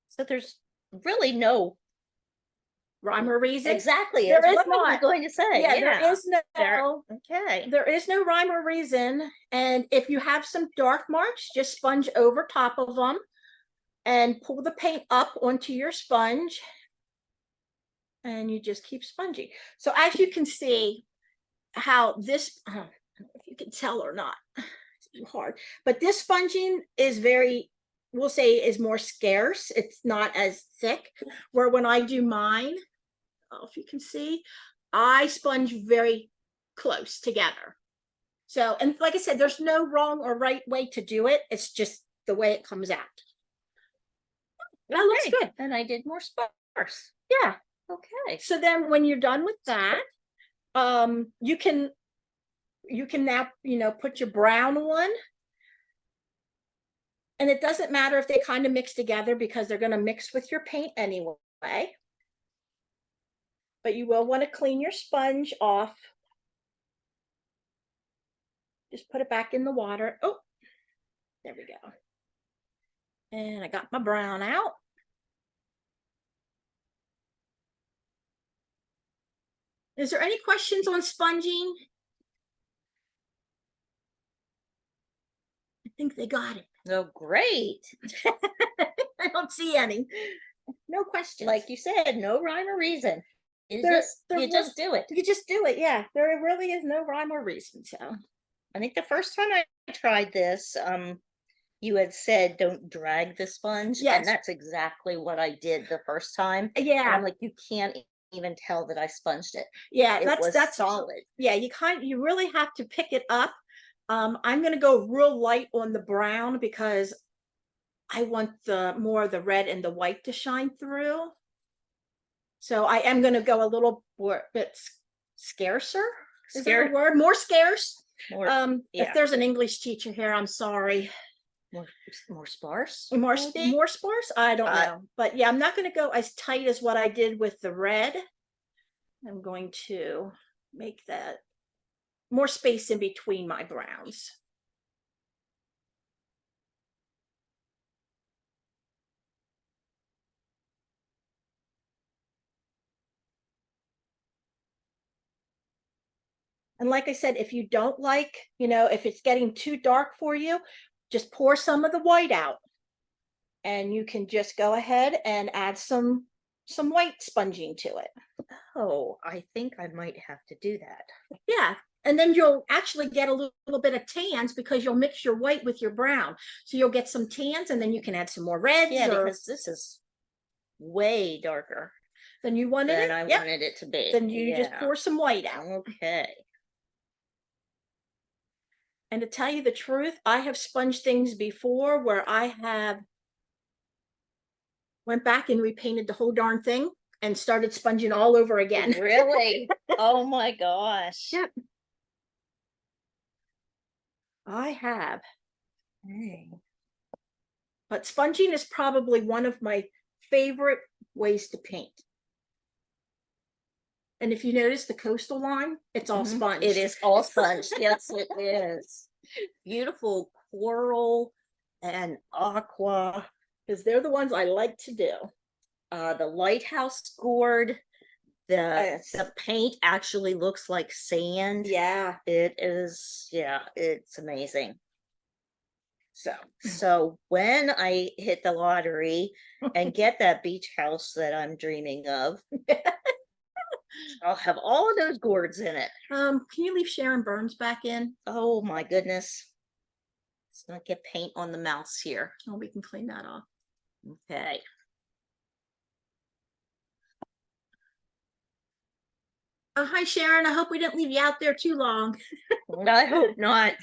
So there's really no Rhyme or reason? Exactly. There is what I was not. going to say. Yeah, there is no. Okay. There is no rhyme or reason. And if you have some dark marks, just sponge over top of them and pull the paint up onto your sponge. And you just keep sponging. So as you can see how this, I don't know if you can tell or not, it's too hard, but this sponging is very, we'll say, is more scarce. It's not as thick. Where when I do mine, if you can see, I sponge very close together. So, and like I said, there's no wrong or right way to do it. It's just the way it comes out. That looks good. And I did more sparse. Yeah. Okay. So then when you're done with that, you can you can now, put your brown one. And it doesn't matter if they kind of mix together because they're going to mix with your paint anyway. But you will want to clean your sponge off. Just put it back in the water. Oh, there we go. And I got my brown out. Is there any questions on sponging? I think they got it. Oh, great. I don't see any. No questions. Like you said, no rhyme or reason. You There- just there you was- just do it. You just do it. Yeah, there really is no rhyme or reason. So I think the first time I tried this, you had said don't drag the sponge. Yes. And that's exactly what I did the first time. And yeah, I'm like, you can't even tell that I sponged it. yeah, It was that's solid. yeah. You really have to pick it up. I'm going to go real light on the brown because I want the more of the red and the white to shine through. So I am going to go a little bit scarcer. Is there a word? More scarce. More, If yeah. there's an English teacher here, I'm sorry. more sparse. More maybe? more sparse? I don't know. But yeah, I'm not going to go as tight as what I did with the red. I'm going to make that more space in between my browns. And like I said, if you don't like, if it's getting too dark for you, just pour some of the white out. And you can just go ahead and add some white sponging to it. Oh, I think I might have to do that. Yeah. And then you'll actually get a little bit of tans because you'll mix your white with your brown. So you'll get some tans and then you can add some more reds. Yeah, because this is way darker than you wanted than it. I Yep. wanted it to be. Then you just pour some white out. Okay. And to tell you the truth, I have sponged things before where I have went back and repainted the whole darn thing and started sponging all over again. Really? Oh my gosh. Yep. I have. Hey. But sponging is probably one of my favorite ways to paint. And if you notice the coastal line, it's all sponged. It is all sponged. Yes, it is. Beautiful coral and aqua. Because they're the ones I like to do. The lighthouse gourd. The paint actually looks like sand. Yeah. It is, yeah, it's amazing. So when I hit the lottery and get that beach house that I'm dreaming of, I'll have all of those gourds in it. Can you leave Sharon Burns back in? Oh my goodness. Let's not get paint on the mouse here. Oh, we can clean that off. Okay. Oh, hi, Sharon. I hope we didn't leave you out there too long. I hope not.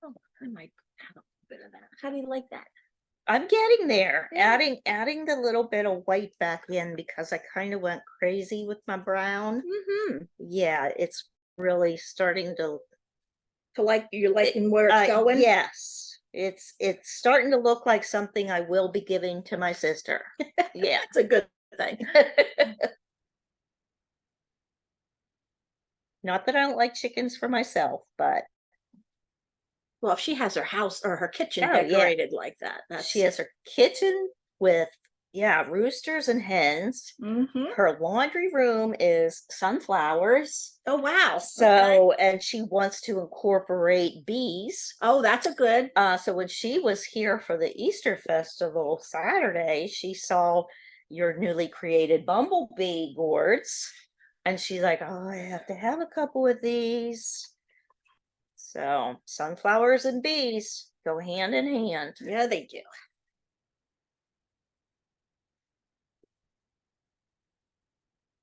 Oh, I might have a bit of that. How do you like that? I'm getting there. Yeah. Adding the little bit of white back in because I kind of went crazy with my brown. Yeah, it's really starting to like you're liking where it's going. Yes, it's starting to look like something I will be giving to my sister. Yeah, It's a good thing. Not that I don't like chickens for myself, but Well, if she has her house or her kitchen Oh, yeah. decorated like that, that's she has her kitchen with roosters and hens. Mhm. Her laundry room is sunflowers. Oh wow. Okay. So, and she wants to incorporate bees. Oh, that's a good. So when she was here for the Easter festival Saturday, she saw your newly created bumblebee gourds, and she's like, "Oh, I have to have a couple of these." So sunflowers and bees go hand in hand. Yeah, they do.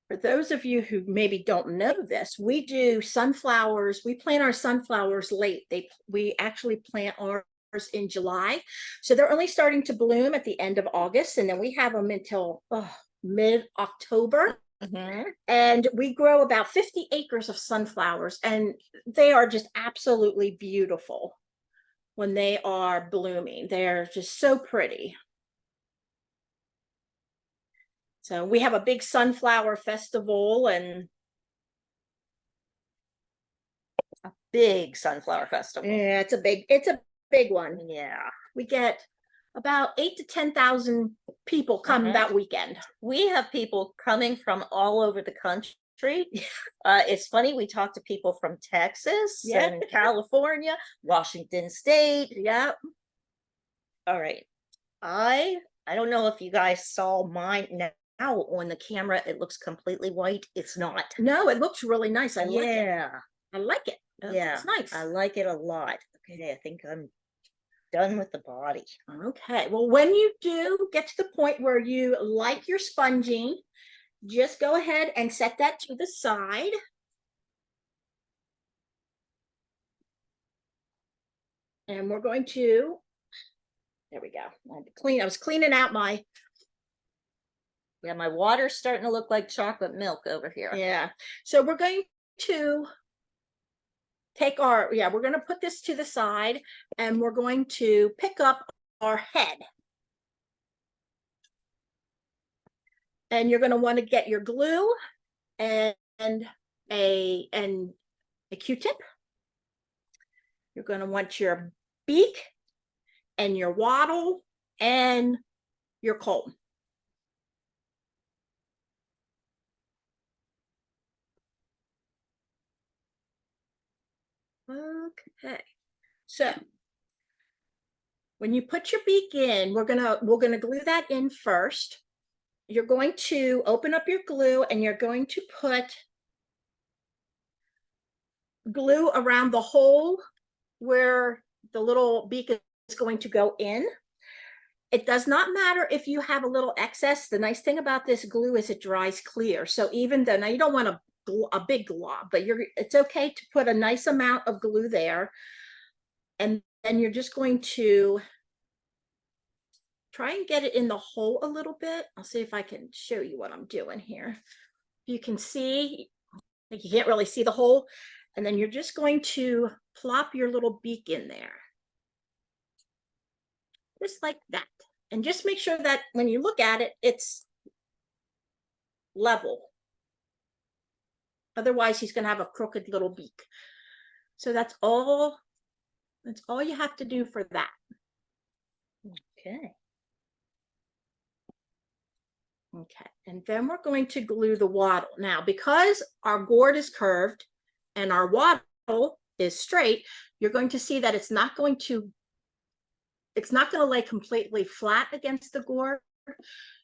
For those of you who maybe don't know this, we do sunflowers. We plant our sunflowers late. We actually plant ours in July. So they're only starting to bloom at the end of August. And then we have them until mid-October. Mhm. And we grow about 50 acres of sunflowers, and they are just absolutely beautiful when they are blooming. They're just so pretty. So we have a big sunflower festival, and Big sunflower festival. yeah, it's a big one. Yeah. We get about 8 to 10,000 people come Mhm. that weekend. We have people coming from all over the country. It's funny, we talk to people from Texas Yeah. and California, Washington State. Yeah. All right. I don't know if you guys saw mine now. On the camera, it looks completely white. It's not. No, it looks really nice. I like it. Yeah. I like it. Yeah. It's nice. I like it a lot. Okay, I think I'm done with the body. Okay. Well, when you do get to the point where you like your sponging, just go ahead and set that to the side. And we're going to, there we go. I had to clean, I was cleaning out my, Yeah, my water's starting to look like chocolate milk over here. yeah. So we're going to take our, yeah, we're going to put this to the side, and we're going to pick up our head. And you're going to want to get your glue and a Q-tip. You're going to want your beak and your wattle and your comb. Okay. So when you put your beak in, we're gonna glue that in first. You're going to open up your glue, and you're going to put glue around the hole where the little beak is going to go in. It does not matter if you have a little excess. The nice thing about this glue is it dries clear. So even though, now you don't want a big glob, but it's okay to put a nice amount of glue there. And then you're just going to try and get it in the hole a little bit. I'll see if I can show you what I'm doing here. You can see, like, you can't really see the hole. And then you're just going to plop your little beak in there. Just like that. And just make sure that when you look at it, it's level. Otherwise, he's going to have a crooked little beak. So that's all you have to do for that. Okay. Okay, and then we're going to glue the wattle. Now, because our gourd is curved and our wattle is straight, you're going to see that it's not going to lay completely flat against the gourd.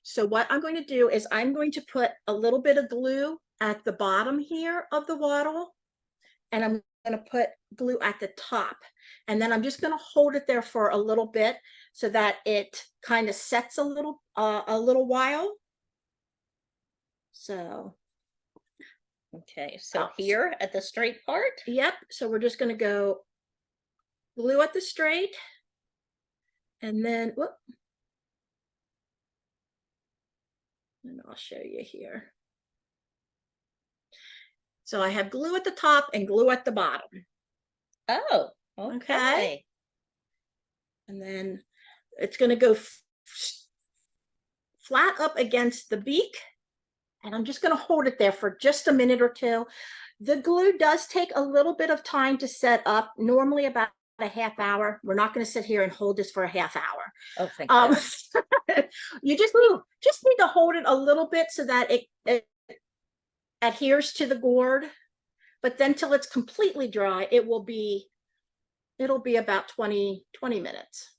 So what I'm going to do is I'm going to put a little bit of glue at the bottom here of the wattle, and I'm going to put glue at the top. And then I'm just going to hold it there for a little bit so that it kind of sets a little while. So, Okay, so here at the straight part? yep. So we're just going to go glue at the straight, and then, whoop. And I'll show you here. So I have glue at the top and glue at the bottom. Oh, Okay. okay. And then it's going to go flat up against the beak. And I'm just going to hold it there for just a minute or two. The glue does take a little bit of time to set up, normally about a half hour. We're not going to sit here and hold this for a half hour. Oh, thank goodness. You just need to hold it a little bit so that it adheres to the gourd. But then till it's completely dry, it'll be about 20 minutes.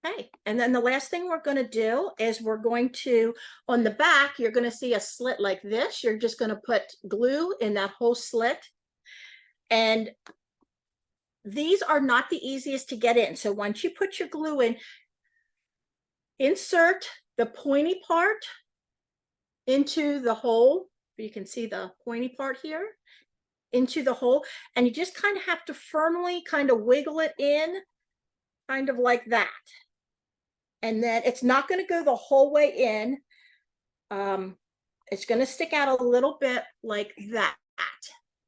Okay, and then the last thing we're going to do is we're going to, on the back, you're going to see a slit like this. You're just going to put glue in that whole slit. And these are not the easiest to get in. So once you put your glue in, insert the pointy part into the hole. You can see the pointy part here. into the hole, and you just kind of have to firmly kind of wiggle it in, kind of like that. And then it's not going to go the whole way in. It's going to stick out a little bit like that.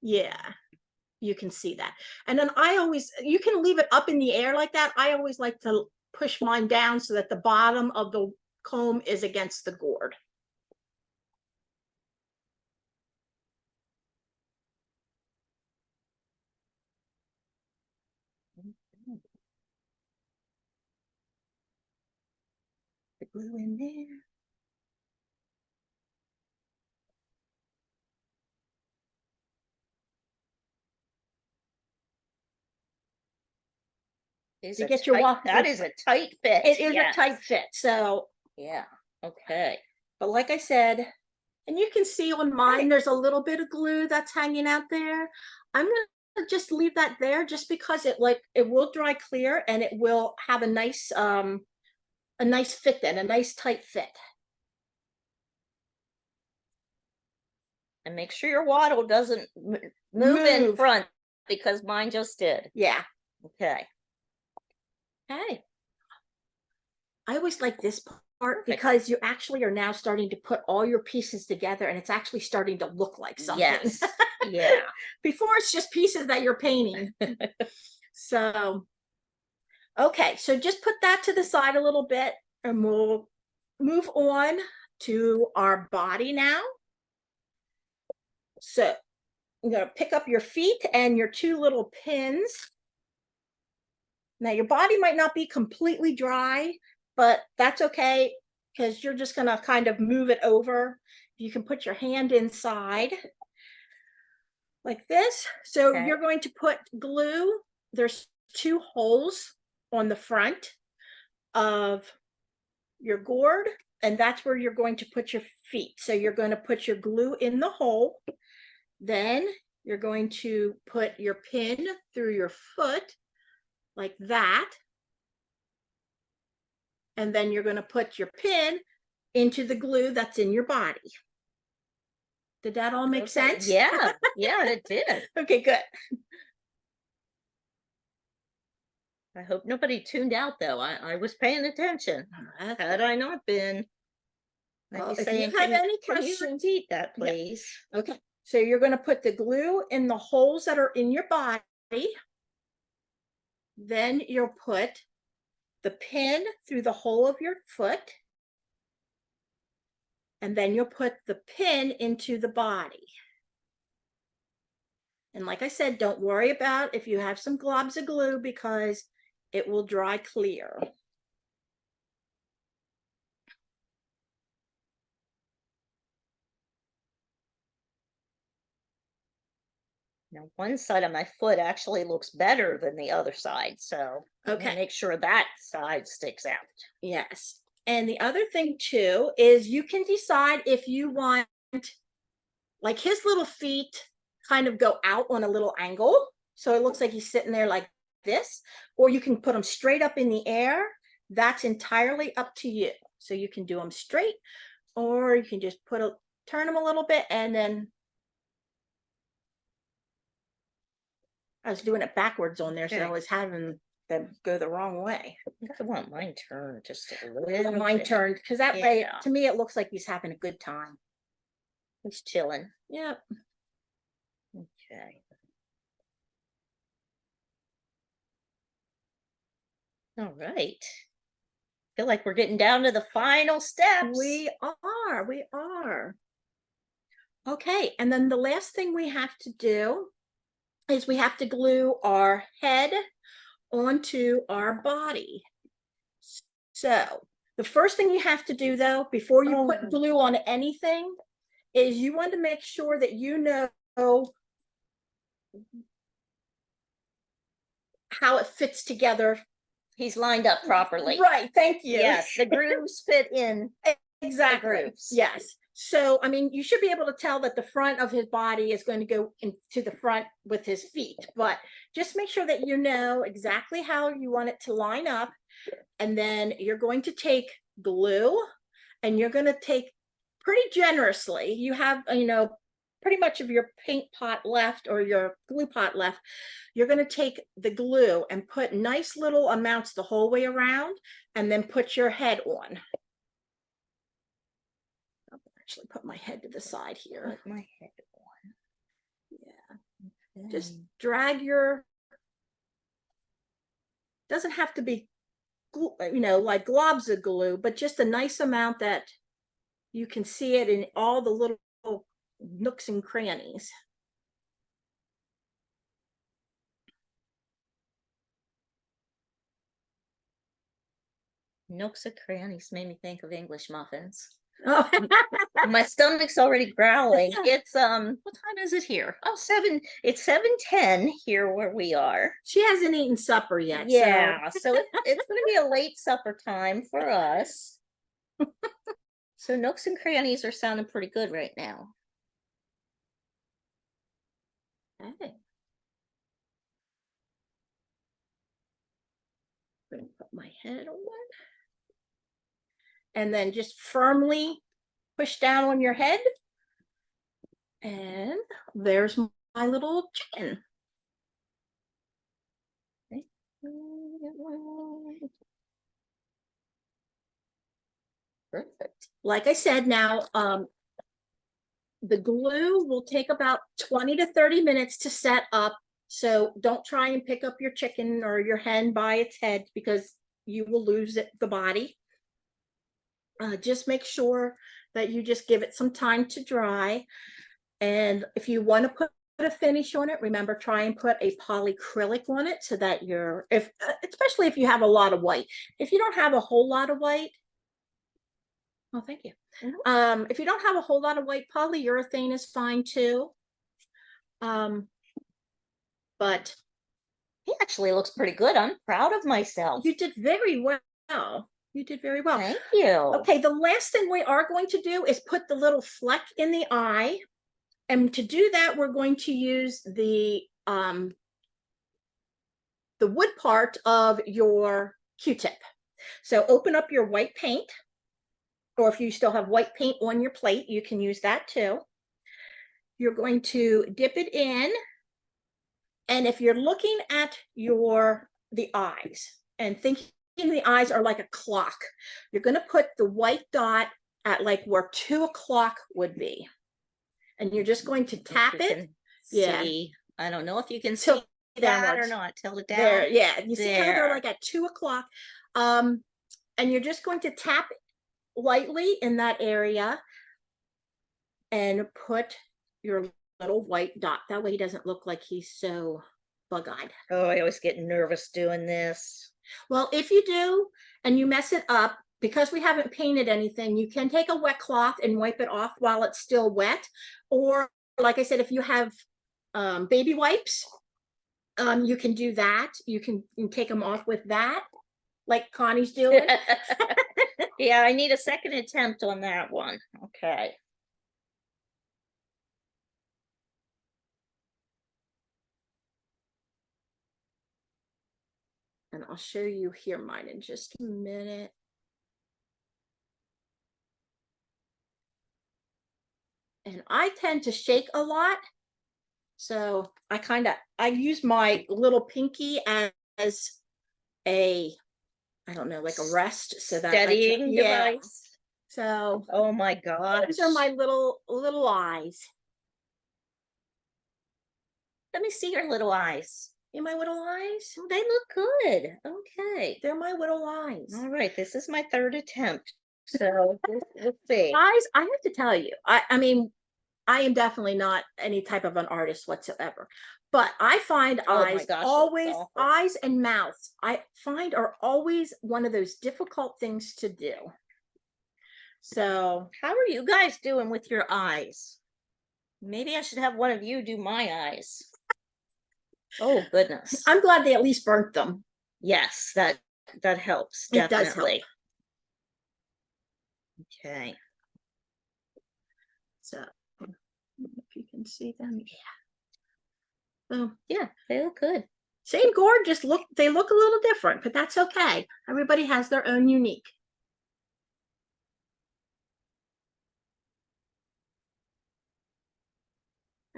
Yeah, you can see that. And then you can leave it up in the air like that. I always like to push mine down so that the bottom of the comb is against the gourd. The glue in there. Is You a get your tight- that is a tight fit. It is yes. a tight fit. So, Yeah. Okay. but like I said, and you can see on mine, there's a little bit of glue that's hanging out there. I'm gonna just leave that there just because it will dry clear and it will have a nice fit then, a nice tight fit. And make sure your waddle doesn't move in front because mine just did. Yeah. Okay. Okay. I always like this part because you actually are now starting to put all your pieces together and it's actually starting to look like something. Yes. Yeah. Before it's just pieces that you're painting. So, okay, so just put that to the side a little bit and we'll move on to our body now. So I'm going to pick up your feet and your two little pins. Now your body might not be completely dry, but that's okay because you're just going to kind of move it over. You can put your hand inside like this. So Okay. you're going to put glue. There's two holes on the front of your gourd, and that's where you're going to put your feet. So you're going to put your glue in the hole. Then you're going to put your pin through your foot like that. And then you're going to put your pin into the glue that's in your body. Did that all make sense? Yeah. Yeah, it did. Okay, good. I hope nobody tuned out though. I was paying attention. Had I not been, I'd be Well, if saying, you have any can you questions, repeat that, please? okay. So you're going to put the glue in the holes that are in your body. Then you'll put the pin through the hole of your foot. And then you'll put the pin into the body. And like I said, don't worry about if you have some globs of glue because it will dry clear. Now, one side of my foot actually looks better than the other side, so Okay. make sure that side sticks out. Yes. And the other thing too is you can decide if you want like his little feet kind of go out on a little angle. So it looks like he's sitting there like this, or you can put them straight up in the air. That's entirely up to you. So you can do them straight, or you can just turn them a little bit and then I was doing it backwards on there, so I was having them go the wrong way. I want mine turned just a little Mine bit. turned because that way, Yeah. to me, it looks like he's having a good time. He's chilling. Yep. Okay. All right. Feel like we're getting down to the final steps. We are. Okay, and then the last thing we have to do is we have to glue our head onto our body. So the first thing you have to do though, before you put glue on anything, is you want to make sure that you know how it fits together. He's lined up properly. Right, thank you. Yes, the grooves fit in. Exactly. The grooves. Yes. So, I mean, you should be able to tell that the front of his body is going to go into the front with his feet, but just make sure that you know exactly how you want it to line up. And then you're going to take glue and you're going to take pretty generously. You have, pretty much of your paint pot left or your glue pot left, you're going to take the glue and put nice little amounts the whole way around and then put your head on. I'll actually put my head to the side here. Put my head on. Yeah. Just Okay. drag your, doesn't have to be, you know, like globs of glue, but just a nice amount that you can see it in all the little nooks and crannies. Nooks and crannies made me think of English muffins. Oh. My stomach's already growling. It's what time is it here? Oh, it's 7:10 here where we are. She hasn't eaten supper yet. Yeah, so it's gonna be a late supper time for us. So nooks and crannies are sounding pretty good right now. Okay. I'm gonna put my head on. And then just firmly push down on your head. And there's my little chicken. Perfect. Like I said, now the glue will take about 20 to 30 minutes to set up. So don't try and pick up your chicken or your hen by its head because you will lose the body. Just make sure that you just give it some time to dry. And if you want to put a finish on it, remember, try and put a polyacrylic on it so that especially if you have a lot of white. If you don't have a whole lot of white, oh, thank you. Mhm. If you don't have a whole lot of white, polyurethane is fine too. But He actually looks pretty good. I'm proud of myself. you did very well. You did very well. Thank you. Okay, the last thing we are going to do is put the little fleck in the eye. And to do that, we're going to use the wood part of your Q-tip. So open up your white paint, or if you still have white paint on your plate, you can use that too. You're going to dip it in. And if you're looking at the eyes and thinking the eyes are like a clock, you're going to put the white dot at like where 2 o'clock would be. And you're just going to tap it. Yeah. See. I don't know if you can Tilt see that or downwards. not. Tilt it down. There, yeah. You see how they're There. like at 2 o'clock. And you're just going to tap lightly in that area and put your little white dot. That way he doesn't look like he's so bug-eyed. Oh, I always get nervous doing this. Well, if you do and you mess it up, because we haven't painted anything, you can take a wet cloth and wipe it off while it's still wet. Or like I said, if you have baby wipes, you can do that. You can take them off with that, like Connie's doing. Yeah, I need a second attempt on that one. Okay. And I'll show you here mine in just a minute. And I tend to shake a lot. So I use my little pinky as a, I don't know, like a rest so that Steadying device. So Oh my gosh. these are my little eyes. Let me see your little eyes. In my little eyes? Oh, they look good. Okay. They're my little eyes. All right. This is my third attempt. So let's see. Eyes, I have to tell you, I mean, I am definitely not any type of an artist whatsoever, but I find Oh my eyes gosh, that's always, awful. eyes and mouths, I find are always one of those difficult things to do. So How are you guys doing with your eyes? Maybe I should have one of you do my eyes. Oh goodness. I'm glad they at least burnt them. Yes, that helps. It does help. Definitely. Okay. So if you can see them, yeah. So Yeah, they look good. same gourd, just they look a little different, but that's okay. Everybody has their own unique.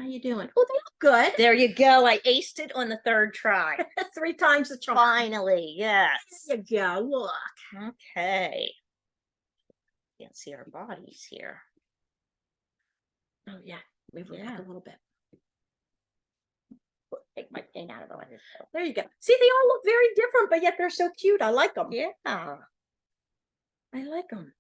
How you doing? Oh, they look good. There you go. I aced it on the third try. 3 times the charm. Finally, yes. There you go. Look. Okay. Can't see our bodies here. Oh yeah. Move it back a little bit. Take my paint out of the way. There you go. See, they all look very different, but yet they're so cute. I like them. Yeah. I like them.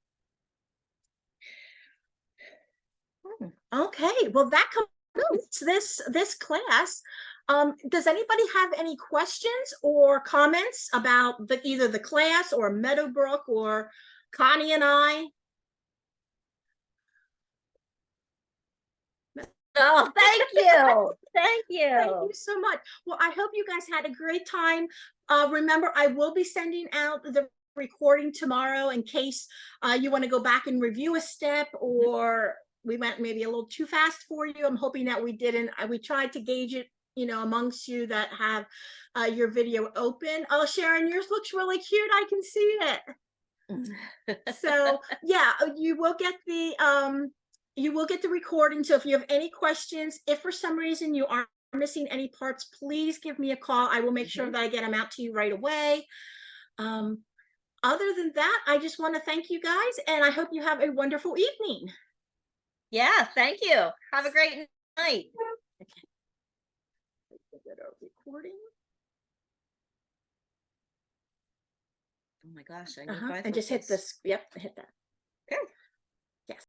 Okay, well that concludes this class. Does anybody have any questions or comments about either the class or Meadowbrook or Connie and I? Oh, thank you. Thank you. Thank you so much. Well, I hope you guys had a great time. Remember, I will be sending out the recording tomorrow in case you want to go back and review a step, or we went maybe a little too fast for you. I'm hoping that we didn't. We tried to gauge it, you know, amongst you that have your video open. Oh, Sharon, yours looks really cute. I can see it. So yeah, you will get the recording. So if you have any questions, if for some reason you are missing any parts, please give me a call. I will make sure that I get them out to you right away. Other than that, I just want to thank you guys, and I hope you have a wonderful evening. Yeah, thank you. Have a great night. Okay. Get our recording. Oh my gosh, I need And just hit this. Yep, hit that.